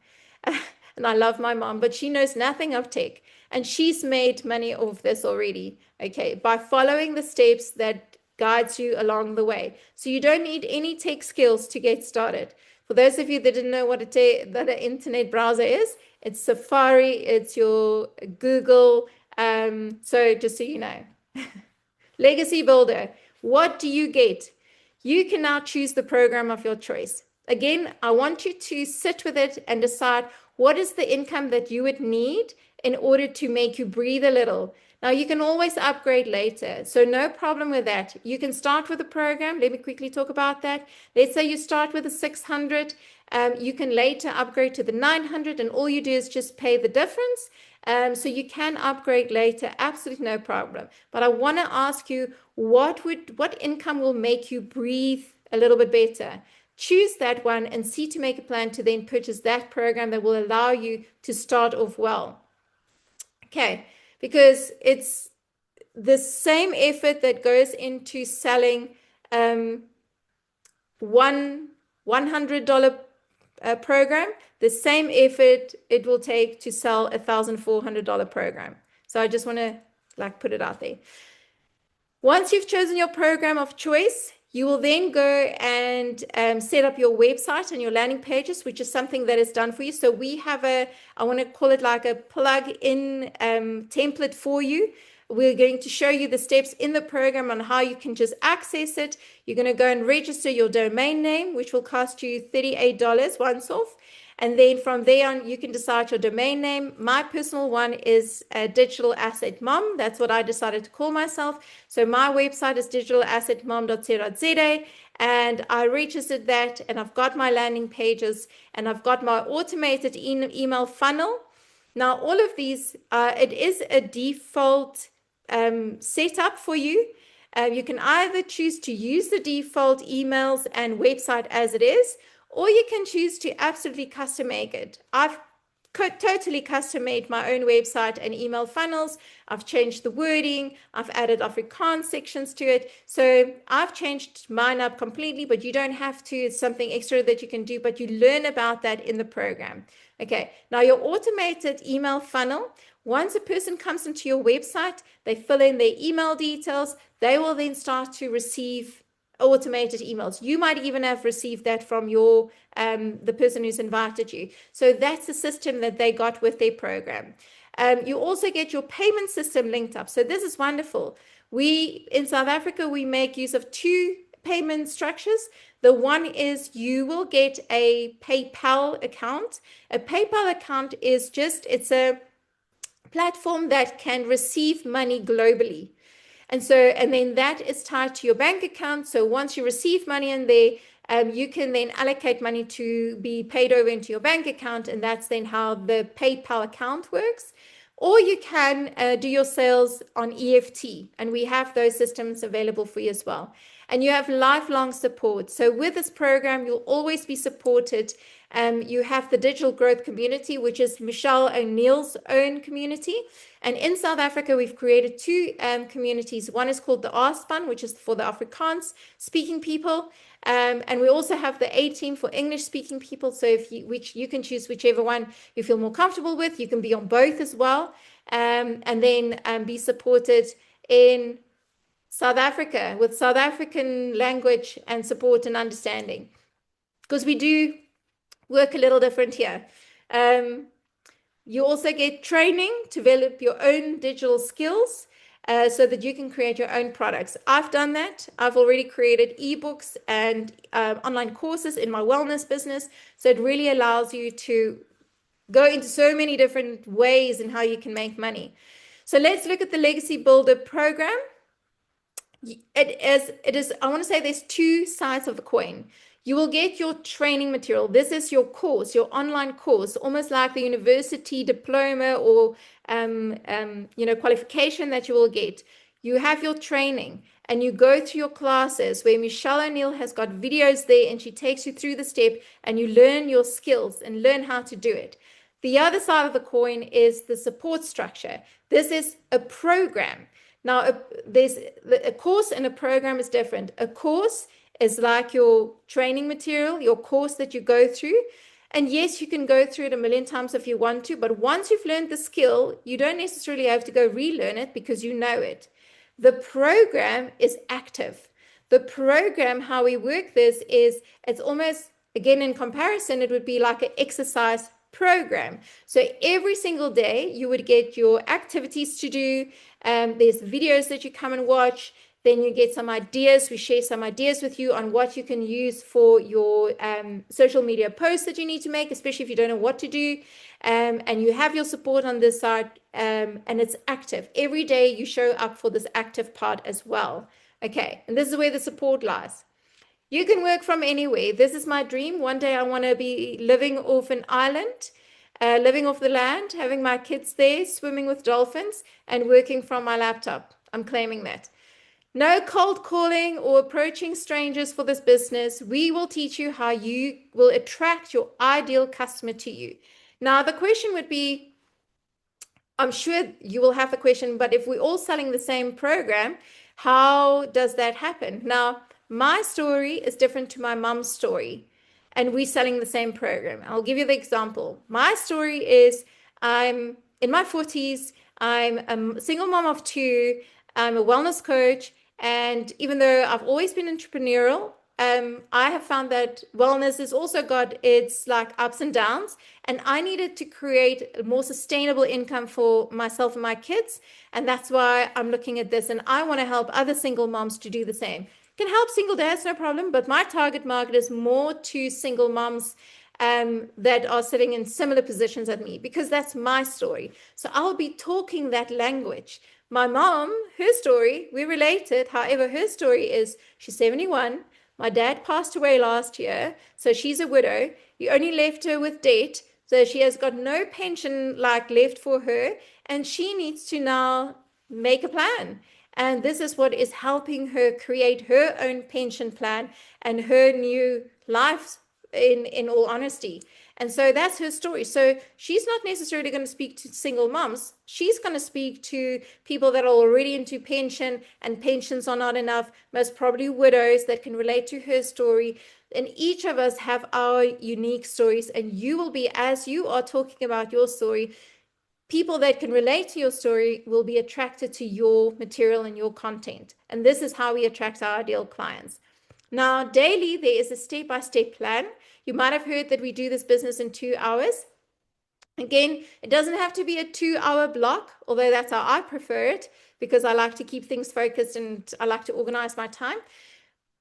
And I love my mom, but she knows nothing of tech, and she's made money off this already, okay, by following the steps that guides you along the way. So you don't need any tech skills to get started. For those of you that didn't know what an internet browser is, it's Safari, it's your Google. So just so you know. Legacy Builder, what do you get? You can now choose the program of your choice. Again, I want you to sit with it and decide what is the income that you would need in order to make you breathe a little. Now, you can always upgrade later, so no problem with that. You can start with a program. Let me quickly talk about that. Let's say you start with a 600. You can later upgrade to the 900, and all you do is just pay the difference. So you can upgrade later, absolutely no problem. But I want to ask you, what income will make you breathe a little bit better? Choose that one and see to make a plan to then purchase that program that will allow you to start off well. Okay, because it's the same effort that goes into selling one $100 program, the same effort it will take to sell a $1,400 program. So I just want to put it out there. Once you've chosen your program of choice, you will then go and set up your website and your landing pages, which is something that is done for you. So we have I want to call it like a plug-in template for you. We're going to show you the steps in the program on how you can just access it. You're going to go and register your domain name, which will cost you $38 once off. And then from there on, you can decide your domain name. My personal one is Digital Asset Mom. That's what I decided to call myself. So my website is digitalassetmom.co.za. And I registered that, and I've got my landing pages, and I've got my automated email funnel. Now, all of these, it is a default setup for you. You can either choose to use the default emails and website as it is, or you can choose to absolutely custom make it. I've totally custom made my own website and email funnels. I've changed the wording. I've added Afrikaans sections to it. So I've changed mine up completely, but you don't have to. It's something extra that you can do, but you learn about that in the program. Okay, now your automated email funnel, once a person comes into your website, they fill in their email details, they will then start to receive automated emails. You might even have received that from your the person who's invited you. So that's the system that they got with their program. You also get your payment system linked up. So this is wonderful. We in South Africa, we make use of 2 payment structures. The one is you will get a PayPal account. A PayPal account is it's a platform that can receive money globally. And then that is tied to your bank account. So once you receive money in there, you can then allocate money to be paid over into your bank account. And that's then how the PayPal account works. Or you can do your sales on EFT. And we have those systems available for you as well. And you have lifelong support. So with this program, you'll always be supported. You have the Digital Growth Community, which is Michelle O'Neill's own community. And in South Africa, we've created 2 communities. One is called the R-Span, which is for the Afrikaans speaking people. And we also have the A-Team for English speaking people. So you can choose whichever one you feel more comfortable with. You can be on both as well. And then be supported in South Africa with South African language and support and understanding. Because we do work a little different here. You also get training to develop your own digital skills so that you can create your own products. I've done that. I've already created ebooks and online courses in my wellness business. So it really allows you to go into so many different ways in how you can make money. So let's look at the Legacy Builder program. It is, I want to say there's two sides of the coin. You will get your training material. This is your course, your online course, almost like the university diploma or qualification that you will get. You have your training and you go through your classes where Michelle O'Neill has got videos there and she takes you through the step and you learn your skills and learn how to do it. The other side of the coin is the support structure. This is a program. Now, there's a course and a program is different. A course is like your training material, your course that you go through. And yes, you can go through it a million times if you want to, but once you've learned the skill, you don't necessarily have to go relearn it because you know it. The program is active. The program, how we work this is, it's almost, again, in comparison, it would be like an exercise program. So every single day you would get your activities to do. There's videos that you come and watch. Then you get some ideas. We share some ideas with you on what you can use for your social media posts that you need to make, especially if you don't know what to do. And you have your support on this side, and it's active. Every day you show up for this active part as well. Okay, and this is where the support lies. You can work from anywhere. This is my dream. One day I want to be living off an island, living off the land, having my kids there, swimming with dolphins, and working from my laptop. I'm claiming that. No cold calling or approaching strangers for this business. We will teach you how you will attract your ideal customer to you. Now, the question would be, I'm sure you will have the question, but if we're all selling the same program, how does that happen? Now, my story is different to my mom's story, and we're selling the same program. I'll give you the example. My story is I'm in my 40s, I'm a single mom of two, I'm a wellness coach, and even though I've always been entrepreneurial, I have found that wellness has also got its like ups and downs, and I needed to create a more sustainable income for myself and my kids, and that's why I'm looking at this, and I want to help other single moms to do the same. Can help single dads, no problem, but my target market is more to single moms that are sitting in similar positions as me, because that's my story. So I'll be talking that language. My mom, her story, we're related. However, her story is she's 71. My dad passed away last year, so she's a widow. You only left her with debt, so she has got no pension like left for her, and she needs to now make a plan. And this is what is helping her create her own pension plan and her new life, in all honesty. And so that's her story. So she's not necessarily going to speak to single moms. She's going to speak to people that are already into pension, and pensions are not enough, most probably widows that can relate to her story. And each of us have our unique stories, and you will be, as you are talking about your story, people that can relate to your story will be attracted to your material and your content. And this is how we attract our ideal clients. Now, daily, there is a step-by-step plan. You might have heard that we do this business in 2 hours. Again, it doesn't have to be a 2-hour block, although that's how I prefer it, because I like to keep things focused and I like to organize my time.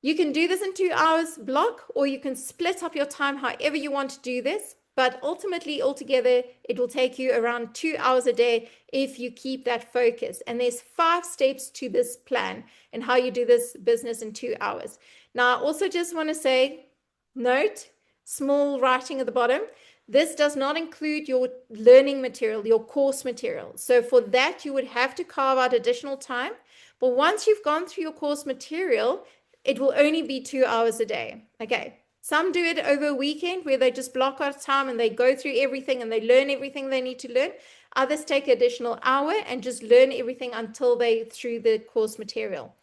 You can do this in 2 hours block, or you can split up your time however you want to do this. But ultimately, altogether, it will take you around 2 hours a day if you keep that focus. And there's 5 steps to this plan and how you do this business in 2 hours. Now, I also just want to say, note, small writing at the bottom, this does not include your learning material, your course material. So for that, you would have to carve out additional time. But once you've gone through your course material, it will only be 2 hours a day. Okay. Some do it over a weekend where they just block out time and they go through everything and they learn everything they need to learn. Others take an additional hour and just learn everything until they through the course material.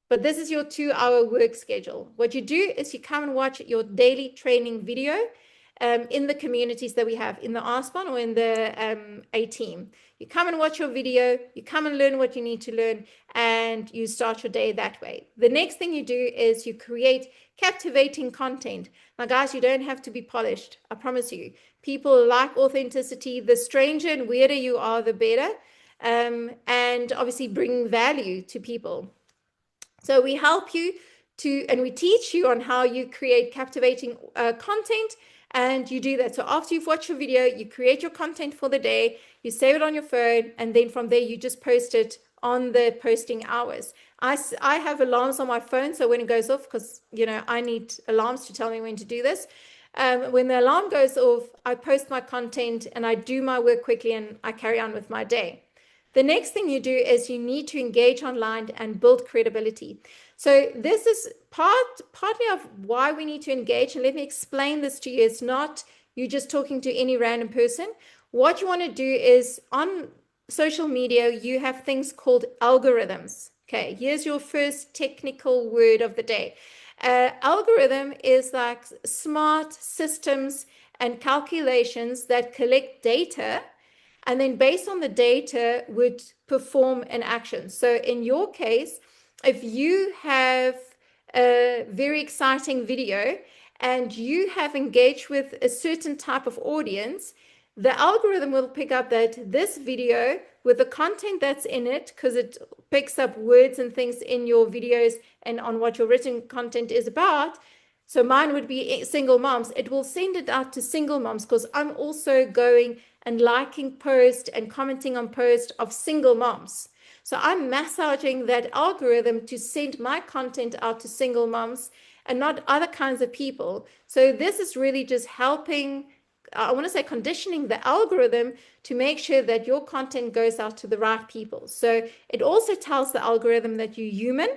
But this is your 2-hour work schedule. What you do is you come and watch your daily training video, in the communities that we have in the Askbon or in the A team. You come and watch your video, you come and learn what you need to learn, and you start your day that way. The next thing you do is you create captivating content. Now, guys, you don't have to be polished. I promise you. People like authenticity. The stranger and weirder you are, the better. And obviously bring value to people. So we help you and we teach you on how you create captivating content, and you do that. So after you've watched your video, you create your content for the day, you save it on your phone, and then from there you just post it on the posting hours. I have alarms on my phone, so when it goes off, because I need alarms to tell me when to do this. When the alarm goes off, I post my content and I do my work quickly and I carry on with my day. The next thing you do is you need to engage online and build credibility. So this is partly of why we need to engage. And let me explain this to you. It's not you just talking to any random person. What you want to do is on social media, you have things called algorithms. Okay, here's your first technical word of the day. Algorithm is like smart systems and calculations that collect data, and then based on the data would perform an action. So in your case, if you have a very exciting video and you have engaged with a certain type of audience, the algorithm will pick up that this video with the content that's in it, because it picks up words and things in your videos and on what your written content is about. So mine would be single moms. It will send it out to single moms because I'm also going and liking posts and commenting on posts of single moms. So I'm massaging that algorithm to send my content out to single moms and not other kinds of people. So this is really just helping, I want to say conditioning the algorithm to make sure that your content goes out to the right people. So it also tells the algorithm that you're human.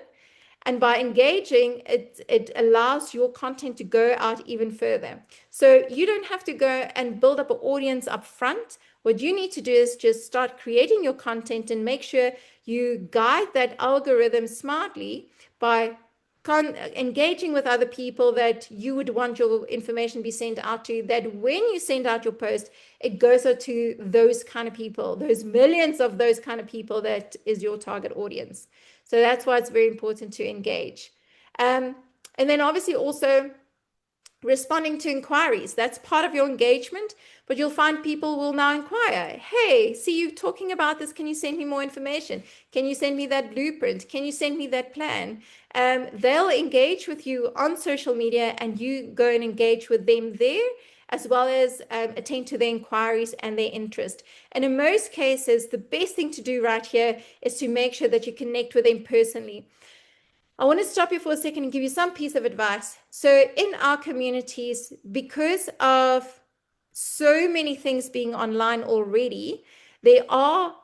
And by engaging, it allows your content to go out even further. So you don't have to go and build up an audience up front. What you need to do is just start creating your content and make sure you guide that algorithm smartly by engaging with other people that you would want your information be sent out to, that when you send out your post, it goes out to those kind of people, those millions of those kind of people that is your target audience. So that's why it's very important to engage. And then obviously also responding to inquiries. That's part of your engagement, but you'll find people will now inquire, hey, see you talking about this, can you send me more information? Can you send me that blueprint? Can you send me that plan? They'll engage with you on social media and you go and engage with them there, as well as attend to their inquiries and their interest. And in most cases, the best thing to do right here is to make sure that you connect with them personally. I want to stop you for a second and give you some piece of advice. So in our communities, because of so many things being online already, there are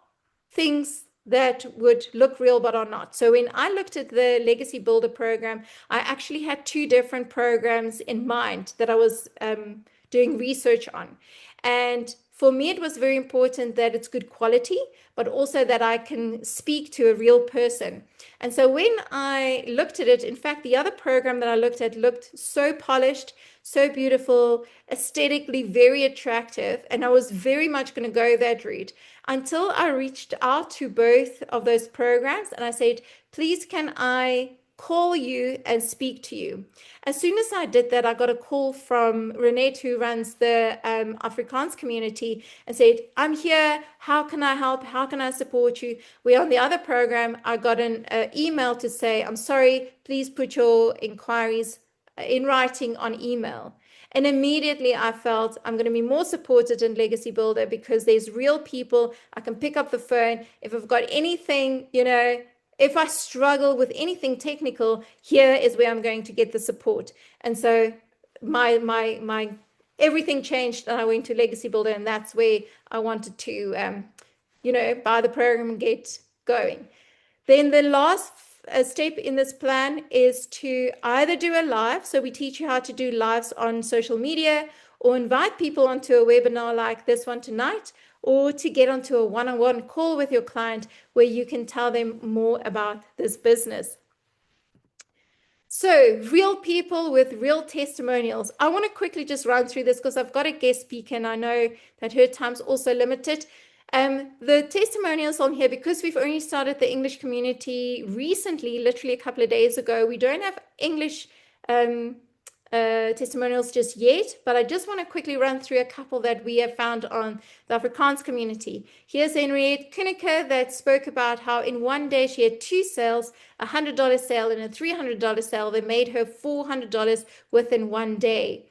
things that would look real but are not. So when I looked at the Legacy Builder program, I actually had two different programs in mind that I was doing research on. And for me, it was very important that it's good quality, but also that I can speak to a real person. And so when I looked at it, in fact, the other program that I looked at looked so polished, so beautiful, aesthetically very attractive, and I was very much going to go that route until I reached out to both of those programs and I said, please, can I call you and speak to you? As soon as I did that, I got a call from Renee, who runs the Afrikaans community, and said, I'm here, how can I help? How can I support you? Where on the other program, I got an email to say, I'm sorry, please put your inquiries in writing on email. And immediately I felt I'm going to be more supported in Legacy Builder because there's real people. I can pick up the phone. If I've got anything, if I struggle with anything technical, here is where I'm going to get the support. And so my everything changed and I went to Legacy Builder, and that's where I wanted to, buy the program and get going. Then the last step in this plan is to either do a live. So we teach you how to do lives on social media, or invite people onto a webinar like this one tonight, or to get onto a one-on-one call with your client where you can tell them more about this business. So, real people with real testimonials. I want to quickly just run through this because I've got a guest speaker and I know that her time's also limited. The testimonials on here, because we've only started the English community recently, literally a couple of days ago, we don't have English testimonials just yet, but I just want to quickly run through a couple that we have found on the Afrikaans community. Here's Henriette Kuneke that spoke about how in one day she had 2 sales, a $100 sale and a $300 sale that made her $400 within one day.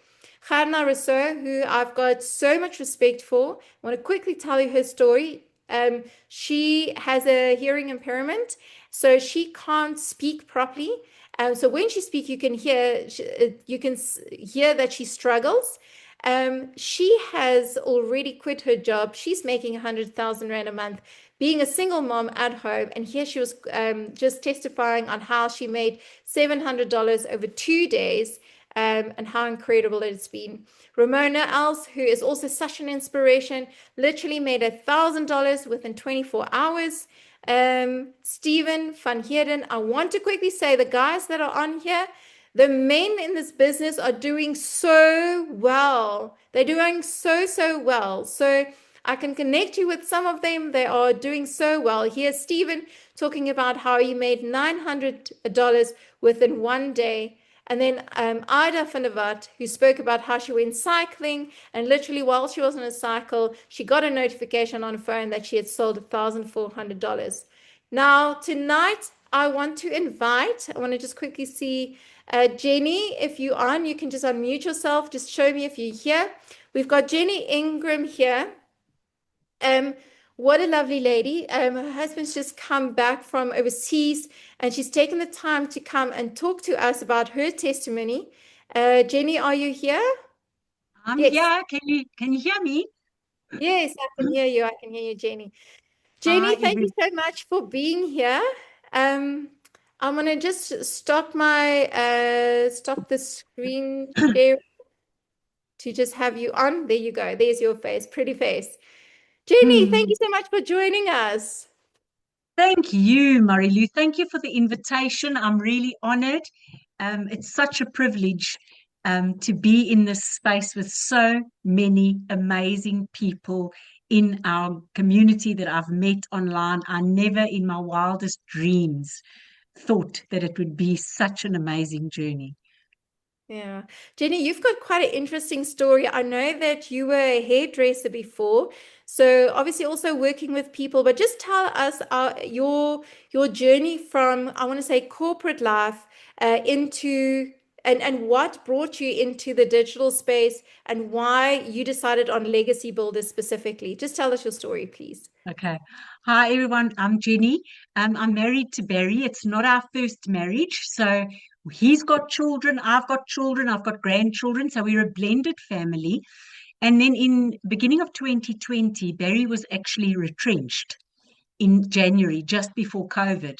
Kharna Rousseau, who I've got so much respect for, I want to quickly tell you her story. She has a hearing impairment, so she can't speak properly. So when she speaks, you can hear that she struggles. She has already quit her job. She's making 100,000 Rand a month, being a single mom at home. And here she was just testifying on how she made $700 over 2 days and how incredible it's been. Ramona Els, who is also such an inspiration, literally made $1,000 within 24 hours. Stephen van Heerden, I want to quickly say the guys that are on here, the men in this business are doing so well. They're doing so well. So I can connect you with some of them. They are doing so well. Here's Stephen talking about how he made $900 within one day. And then Ida van der Walt, who spoke about how she went cycling, and literally while she was on a cycle, she got a notification on her phone that she had sold $1,400. Now, tonight, I want to just quickly see Jenny, if you're on, you can just unmute yourself. Just show me if you're here. We've got Jenny Ingram here. What a lovely lady. Her husband's just come back from overseas and she's taken the time to come and talk to us about her testimony. Jenny, are you here? I'm Yes. here. Can you hear me? Yes, I can hear you. I can hear you, Jenny. Jenny, Hi, thank you so much for being here. I'm gonna just stop the screen share to just have you on. There you go. There's your face, pretty face. Jenny, thank Hmm. you so much for joining us. Thank you, Marilu. Thank you for the invitation. I'm really honored. It's such a privilege to be in this space with so many amazing people in our community that I've met online. I never in my wildest dreams thought that it would be such an amazing journey. Yeah. Jenny, you've got quite an interesting story. I know that you were a hairdresser before, so obviously also working with people, but just tell us your journey from, I want to say, corporate life into and what brought you into the digital space and why you decided on Legacy Builders specifically. Just tell us your story, please. Okay. Hi, everyone. I'm Jenny. I'm married to Barry. It's not our first marriage. So he's got children. I've got children. I've got grandchildren. So we're a blended family. And then in beginning of 2020, Barry was actually retrenched in January, just before COVID.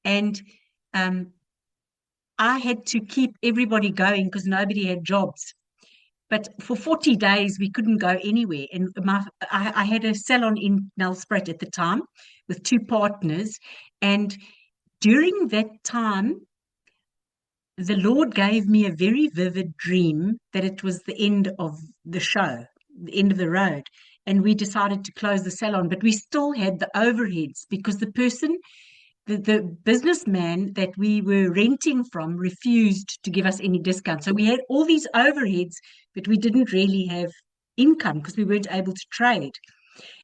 And um, I had to keep everybody going because nobody had jobs. But for 40 days, we couldn't go anywhere. And I had a salon in Nelspruit at the time with 2 partners. And during that time, the Lord gave me a very vivid dream that it was the end of the show, the end of the road. And we decided to close the salon, but we still had the overheads because the businessman that we were renting from refused to give us any discount. So we had all these overheads, but we didn't really have income because we weren't able to trade.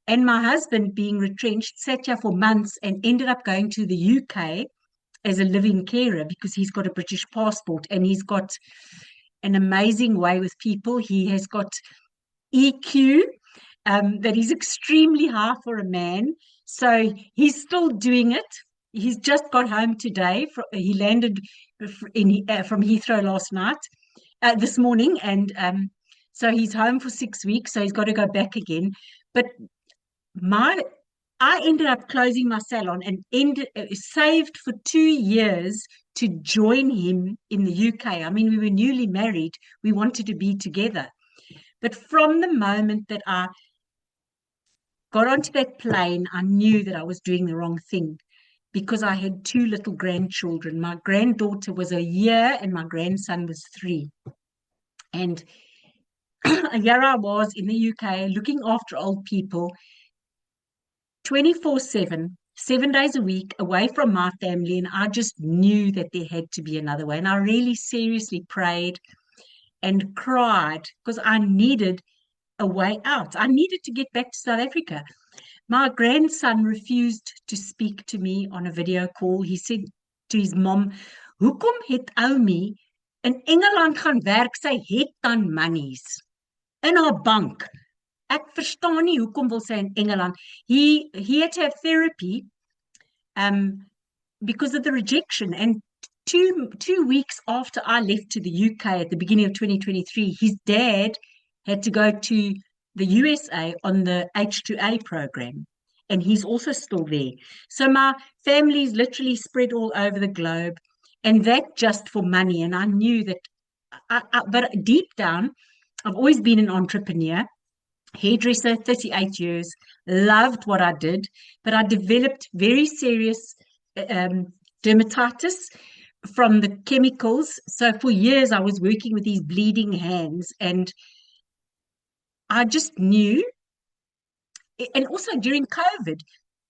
And my husband, being retrenched, sat here for months and ended up going to the UK as a living carer because he's got a British passport and he's got an amazing way with people. He has got EQ that is extremely high for a man. So he's still doing it. He's just got home today. He landed from Heathrow last night, this morning, and so he's home for 6 weeks. So he's got to go back again. But my I ended up closing my salon and saved for 2 years to join him in the UK. I mean, we were newly married. We wanted to be together. But from the moment that I got onto that plane, I knew that I was doing the wrong thing because I had two little grandchildren. My granddaughter was a year and my grandson was 3. And here I was in the UK looking after old people 24/7, 7 days a week, away from my family. And I just knew that there had to be another way. And I really seriously prayed and cried because I needed a way out. I needed to get back to South Africa. My grandson refused to speak to me on a video call. He said to his mom, "Hoekom het Oumi in Engeland gaan werk? Sy het dan monies in haar bank. Ek verstaan nie hoekom wil sy in Engeland." He had to have therapy because of the rejection. And two weeks after I left to the UK at the beginning of 2023, his dad had to go to the USA on the H2A program, and he's also still there. So my family's literally spread all over the globe, and that just for money. And I knew that, but deep down, I've always been an entrepreneur, hairdresser, 38 years, loved what I did, but I developed very serious dermatitis from the chemicals. So for years I was working with these bleeding hands, and I just knew. And also during COVID,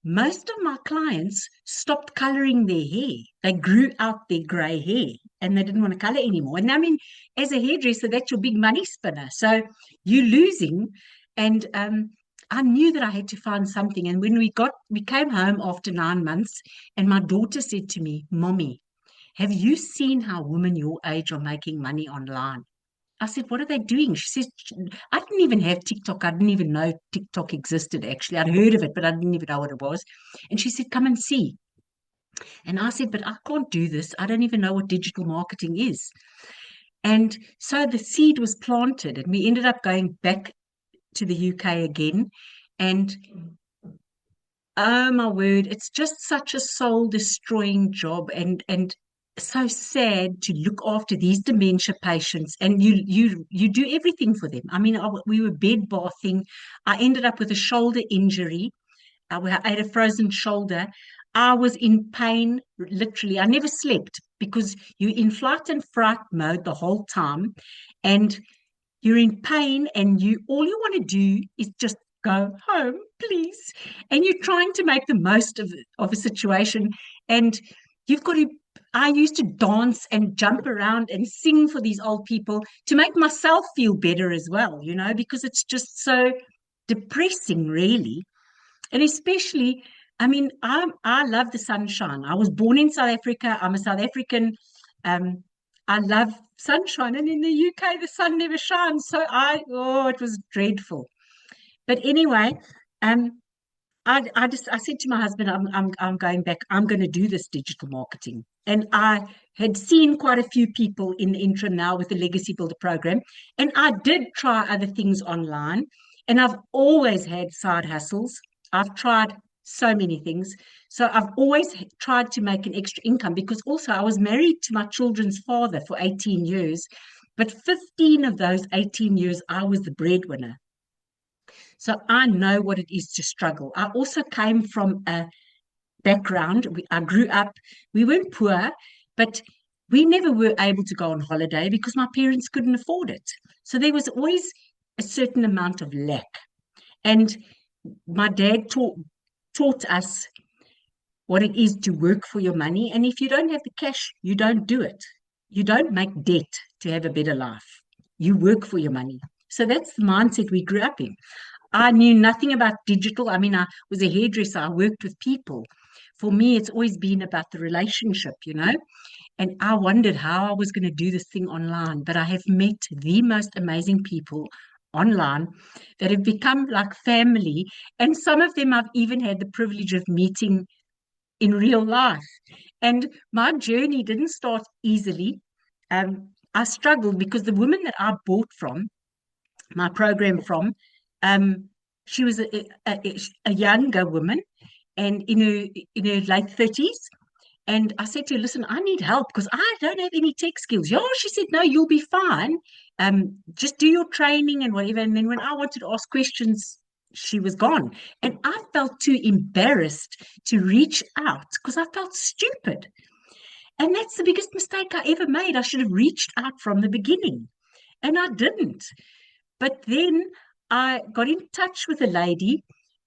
most of my clients stopped coloring their hair. They grew out their grey hair and they didn't want to color anymore. And I mean, as a hairdresser, that's your big money spinner. So you're losing. And I knew that I had to find something. And when we came home after 9 months, and my daughter said to me, "Mommy, have you seen how women your age are making money online?" I said, "What are they doing?" She says, "I didn't even have TikTok. I didn't even know TikTok existed, actually. I'd heard of it, but I didn't even know what it was." And she said, "Come and see." And I said, "But I can't do this. I don't even know what digital marketing is." And so the seed was planted, and we ended up going back to the UK again. And oh my word, it's just such a soul-destroying job, and so sad to look after these dementia patients, and you do everything for them. I mean, we were bed bathing. I ended up with a shoulder injury. I had a frozen shoulder. I was in pain, literally. I never slept because you're in flight and fright mode the whole time, and you're in pain, and all you want to do is just go home, please. And you're trying to make the most of a situation, and you've got to. I used to dance and jump around and sing for these old people to make myself feel better as well, because it's just so depressing, really. And especially, I mean, I love the sunshine. I was born in South Africa. I'm a South African. I love sunshine, and in the UK, the sun never shines. So it was dreadful. But anyway, I said to my husband, I'm going back. I'm going to do this digital marketing. And I had seen quite a few people in the interim now with the Legacy Builder program. And I did try other things online. And I've always had side hustles. I've tried so many things. So I've always tried to make an extra income, because also I was married to my children's father for 18 years. But 15 of those 18 years, I was the breadwinner. So I know what it is to struggle. I also came from a background. I grew up, we weren't poor, but we never were able to go on holiday because my parents couldn't afford it. So there was always a certain amount of lack. And my dad taught us what it is to work for your money. And if you don't have the cash, you don't do it. You don't make debt to have a better life. You work for your money. So that's the mindset we grew up in. I knew nothing about digital. I mean, I was a hairdresser. I worked with people. For me, it's always been about the relationship, And I wondered how I was going to do this thing online. But I have met the most amazing people online that have become like family. And some of them I've even had the privilege of meeting in real life. And my journey didn't start easily. I struggled because the woman that I bought from, my program from, she was a younger woman, and in her late 30s. And I said to her, "Listen, I need help because I don't have any tech skills." Yeah, she said, "No, you'll be fine. Just do your training and whatever." And then when I wanted to ask questions, she was gone. And I felt too embarrassed to reach out because I felt stupid. And that's the biggest mistake I ever made. I should have reached out from the beginning, and I didn't. But then I got in touch with a lady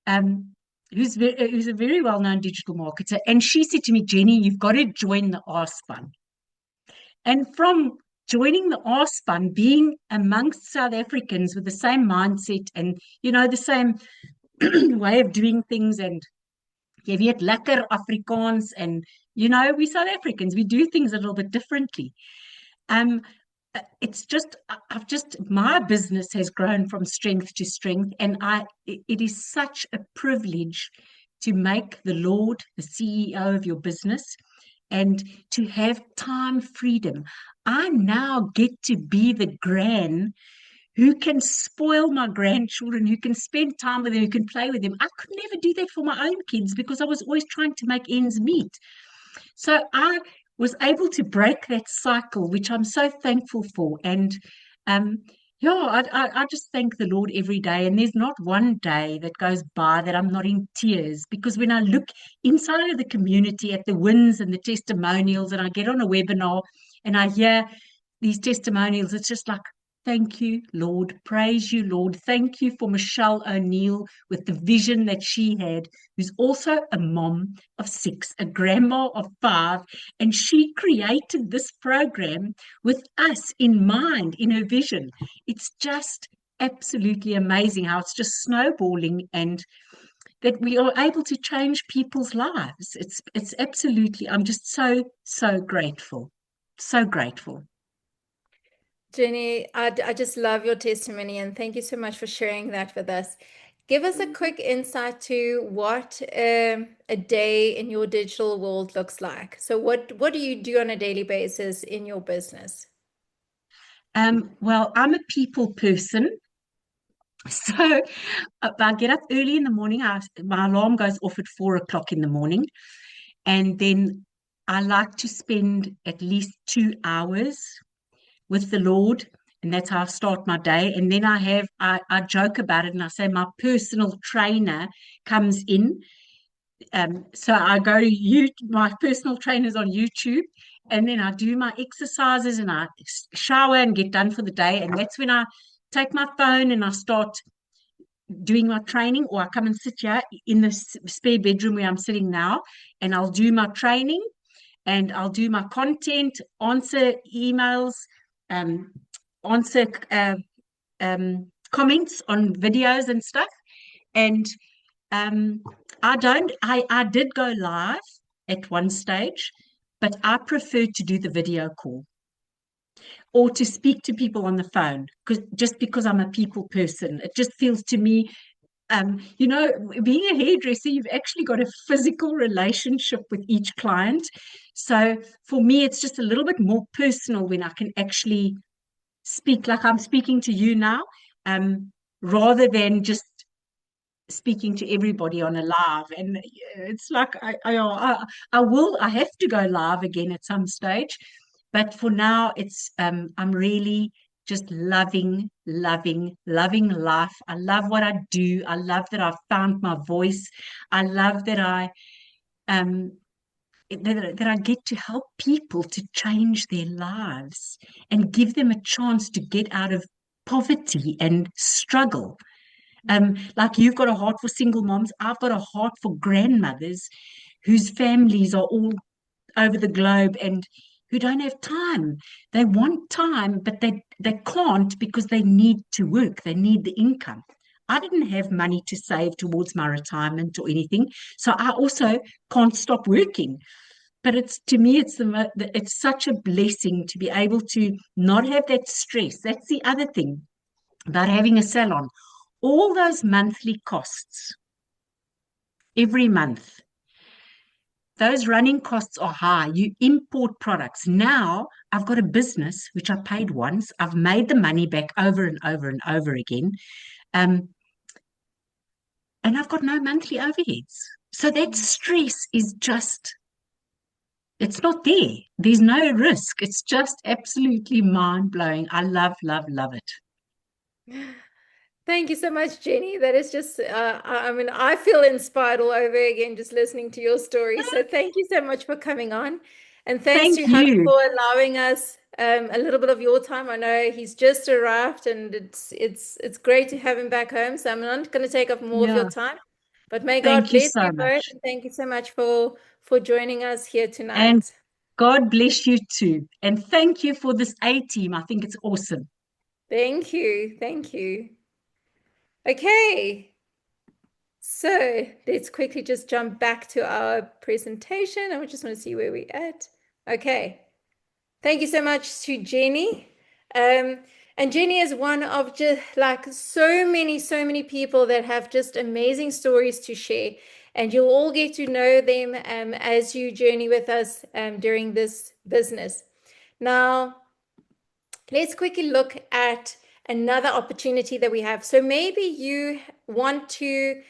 who's a very well-known digital marketer, and she said to me, Jenny, you've got to join the R-Spun. And from joining the R-Spun, being amongst South Africans with the same mindset and, the same way of doing things, and jy weet, lekker Afrikaans, and, we South Africans, we do things a little bit differently. It's just, my business has grown from strength to strength, and it is such a privilege to make the Lord the CEO of your business and to have time freedom. I now get to be the gran who can spoil my grandchildren, who can spend time with them, who can play with them. I could never do that for my own kids because I was always trying to make ends meet. So I was able to break that cycle, which I'm so thankful for. And I just thank the Lord every day. And there's not one day that goes by that I'm not in tears, because when I look inside of the community at the wins and the testimonials, and I get on a webinar and I hear these testimonials, it's just like, thank you, Lord. Praise you, Lord. Thank you for Michelle O'Neill with the vision that she had, who's also a mom of 6, a grandma of 5, and she created this program with us in mind, in her vision. It's just absolutely amazing how it's just snowballing, and that we are able to change people's lives. It's absolutely, I'm just so grateful. So grateful. Jenny, I just love your testimony, and thank you so much for sharing that with us. Give us a quick insight to what a day in your digital world looks like. So what do you do on a daily basis in your business? Well, I'm a people person. So I get up early in the morning. My alarm goes off at 4 o'clock in the morning. And then I like to spend at least 2 hours with the Lord. And that's how I start my day. And then I joke about it and I say my personal trainer comes in. So I go to my personal trainer's on YouTube, and then I do my exercises and I shower and get done for the day. And that's when I take my phone and I start doing my training, or I come and sit here in the spare bedroom where I'm sitting now, and I'll do my training and I'll do my content, answer emails, answer comments on videos and stuff. And I did go live at one stage, but I prefer to do the video call or to speak to people on the phone, because I'm a people person. It just feels to me, being a hairdresser, you've actually got a physical relationship with each client. So for me, it's just a little bit more personal when I can actually speak like I'm speaking to you now, rather than just speaking to everybody on a live. And it's like I have to go live again at some stage, but for now it's I'm really just loving life. I love what I do. I love that I've found my voice. I love that I get to help people to change their lives and give them a chance to get out of poverty and struggle. Like you've got a heart for single moms, I've got a heart for grandmothers whose families are all over the globe and who don't have time. They want time, but they can't because they need to work. They need the income. I didn't have money to save towards my retirement or anything, so I also can't stop working. But to me, it's such a blessing to be able to not have that stress. That's the other thing about having a salon. All those monthly costs every month, those running costs are high. You import products. Now I've got a business which I paid once. I've made the money back over and over and over again. And I've got no monthly overheads. So that stress is just, it's not there. There's no risk. It's just absolutely mind blowing. I love it. Thank you so much, Jenny. That is just, I mean, I feel inspired all over again just listening to your story. So thank you so much for coming on. And thanks Thank to Hunt you. for allowing us a little bit of your time. I know he's just arrived and it's great to have him back home. So I'm not going to take up more of your Yeah. time. But may God Thank you bless so you both. much. And thank you so much for joining us here And tonight. God bless you too. And thank you for this A team. I think it's awesome. Thank you. Thank you. Okay. So let's quickly just jump back to our presentation and we just want to see where we're at. Okay. Thank you so much to Jenny. And Jenny is one of just like so many people that have just amazing stories to share. And you'll all get to know them as you journey with us during this business. Now, let's quickly look at another opportunity that we have. So maybe you want to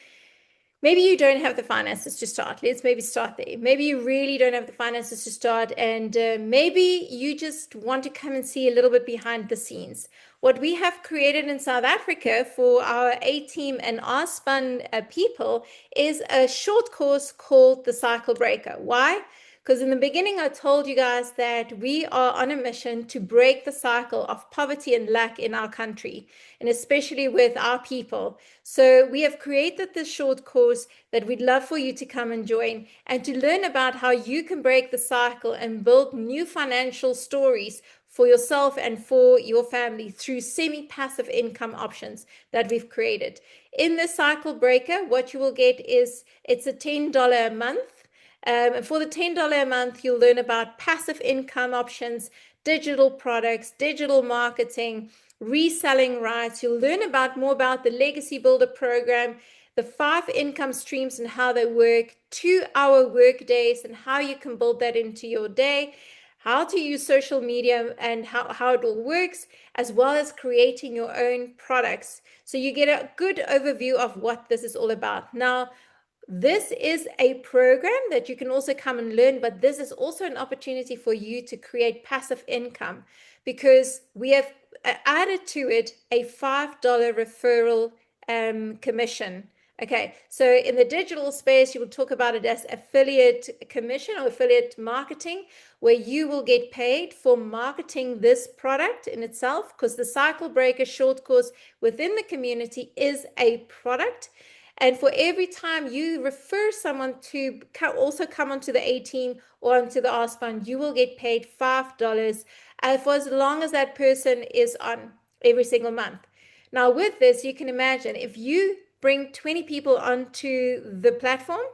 maybe you don't have the finances to start. Let's maybe start there. Maybe you really don't have the finances to start, and maybe you just want to come and see a little bit behind the scenes. What we have created in South Africa for our A team and R-Spun people is a short course called the Cycle Breaker. Why? Because in the beginning, I told you guys that we are on a mission to break the cycle of poverty and lack in our country, and especially with our people. So we have created this short course that we'd love for you to come and join and to learn about how you can break the cycle and build new financial stories for yourself and for your family through semi-passive income options that we've created. In the Cycle Breaker, what you will get is it's a $10 a month. And for the $10 a month, you'll learn about passive income options, digital products, digital marketing, reselling rights. You'll learn about more about the Legacy Builder program, the 5 income streams and how they work, 2-hour work days and how you can build that into your day, how to use social media and how it all works, as well as creating your own products. So you get a good overview of what this is all about. Now, this is a program that you can also come and learn, but this is also an opportunity for you to create passive income because we have added to it a $5 referral commission. Okay, so in the digital space, you will talk about it as affiliate commission or affiliate marketing, where you will get paid for marketing this product in itself, because the Cycle Breaker short course within the community is a product. And for every time you refer someone to also come onto the A team or onto the R-Spun, you will get paid $5 for as long as that person is on every single month. Now, with this, you can imagine if you bring 20 people onto the platform,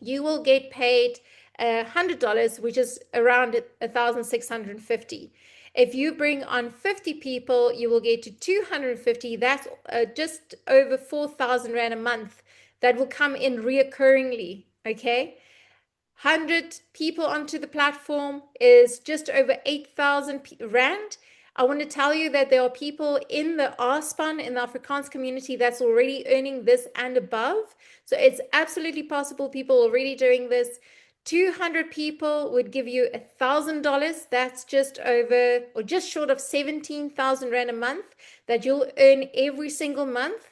you will get paid $100, which is around 1,650. If you bring on 50 people, you will get to 250. That's just over 4,000 Rand a month that will come in reoccurringly. Okay. 100 people onto the platform is just over 8,000 Rand. I want to tell you that there are people in the R-Spun, in the Afrikaans community, that's already earning this and above. So it's absolutely possible, people already doing this. 200 people would give you $1,000. That's just over or just short of 17,000 Rand a month that you'll earn every single month.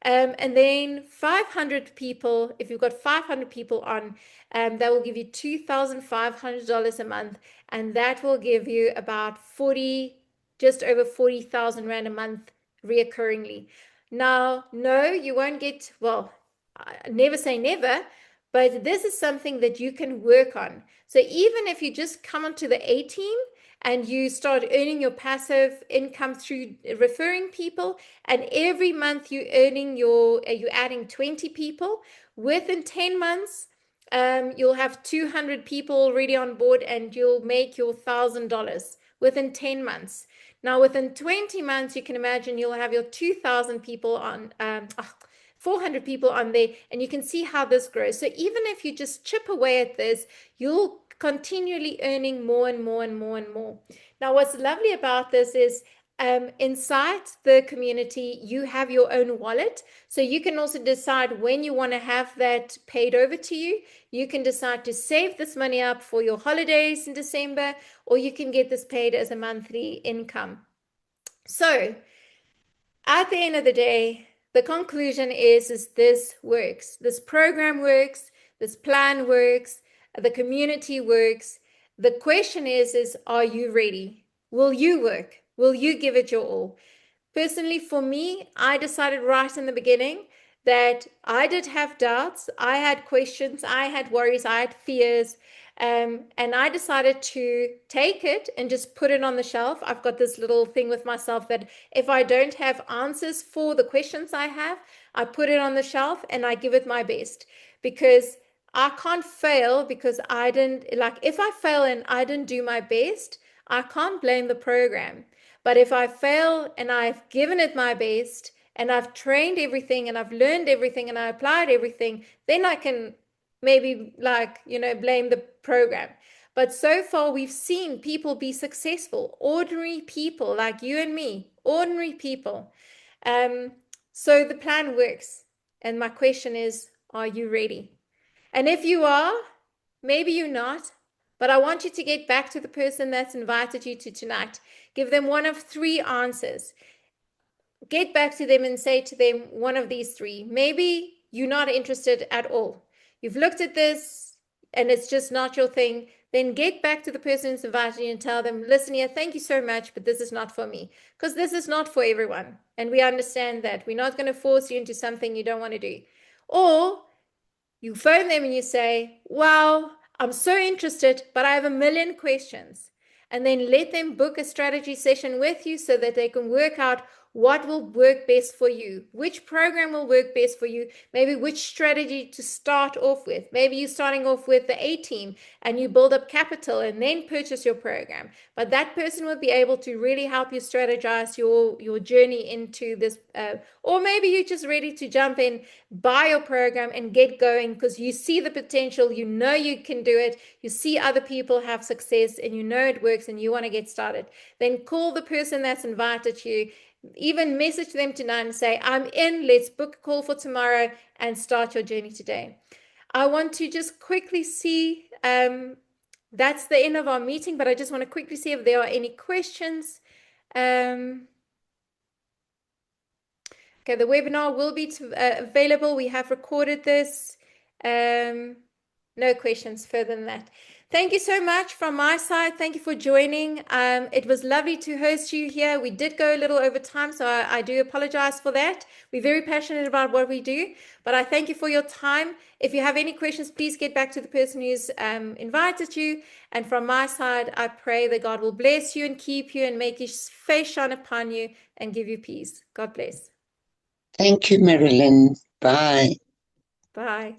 And then 500 people, if you've got 500 people on, that will give you $2,500 a month. And that will give you about just over 40,000 Rand a month reoccurringly. Now, no, you won't get, well, I never say never, but this is something that you can work on. So even if you just come onto the A team and you start earning your passive income through referring people, and every month you're adding 20 people, within 10 months, you'll have 200 people already on board and you'll make your $1,000 within 10 months. Now, within 20 months, you can imagine you'll have your 2,000 people on, 400 people on there, and you can see how this grows. So even if you just chip away at this, you'll continually earning more and more and more and more. Now, what's lovely about this is inside the community, you have your own wallet. So you can also decide when you want to have that paid over to you. You can decide to save this money up for your holidays in December, or you can get this paid as a monthly income. So At the end of the day, the conclusion is this works. This program works. This plan works. The community works. The question is are you ready? Will you work? Will you give it your all? Personally, for me, I decided right in the beginning that I did have doubts. I had questions. I had worries. I had fears. And I decided to take it and just put it on the shelf. I've got this little thing with myself that if I don't have answers for the questions I have, I put it on the shelf and I give it my best, because I can't fail because I didn't, like, if I fail and I didn't do my best, I can't blame the program. But if I fail and I've given it my best and I've trained everything and I've learned everything and I applied everything, then I can maybe, like, blame the program. But so far, we've seen people be successful, ordinary people like you and me, ordinary people. So the plan works. And my question is, are you ready? And if you are, maybe you're not, but I want you to get back to the person that's invited you to tonight. Give them one of three answers. Get back to them and say to them one of these three. Maybe you're not interested at all. You've looked at this and it's just not your thing. Then get back to the person who's invited you and tell them, listen here, thank you so much, but this is not for me. Because this is not for everyone. And we understand that. We're not going to force you into something you don't want to do. Or you phone them and you say, wow, I'm so interested, but I have a million questions. And then let them book a strategy session with you so that they can work out what will work best for you, which program will work best for you, maybe which strategy to start off with. Maybe you're starting off with the A team and you build up capital and then purchase your program. But that person will be able to really help you strategize your journey into this. Or maybe you're just ready to jump in, buy your program and get going because you see the potential, you know you can do it, you see other people have success and you know it works and you want to get started. Then call the person that's invited you, even message them tonight and say, I'm in, let's book a call for tomorrow and start your journey today. I want to just quickly see, that's the end of our meeting, but I just want to quickly see if there are any questions. Okay, the webinar will be available. We have recorded this. No questions further than that. Thank you so much from my side. Thank you for joining. It was lovely to host you here. We did go a little over time, so I do apologize for that. We're very passionate about what we do, but I thank you for your time. If you have any questions, please get back to the person who's invited you. And from my side, I pray that God will bless you and keep you and make his face shine upon you and give you peace. God bless. Thank you, Marilyn. Bye. Bye.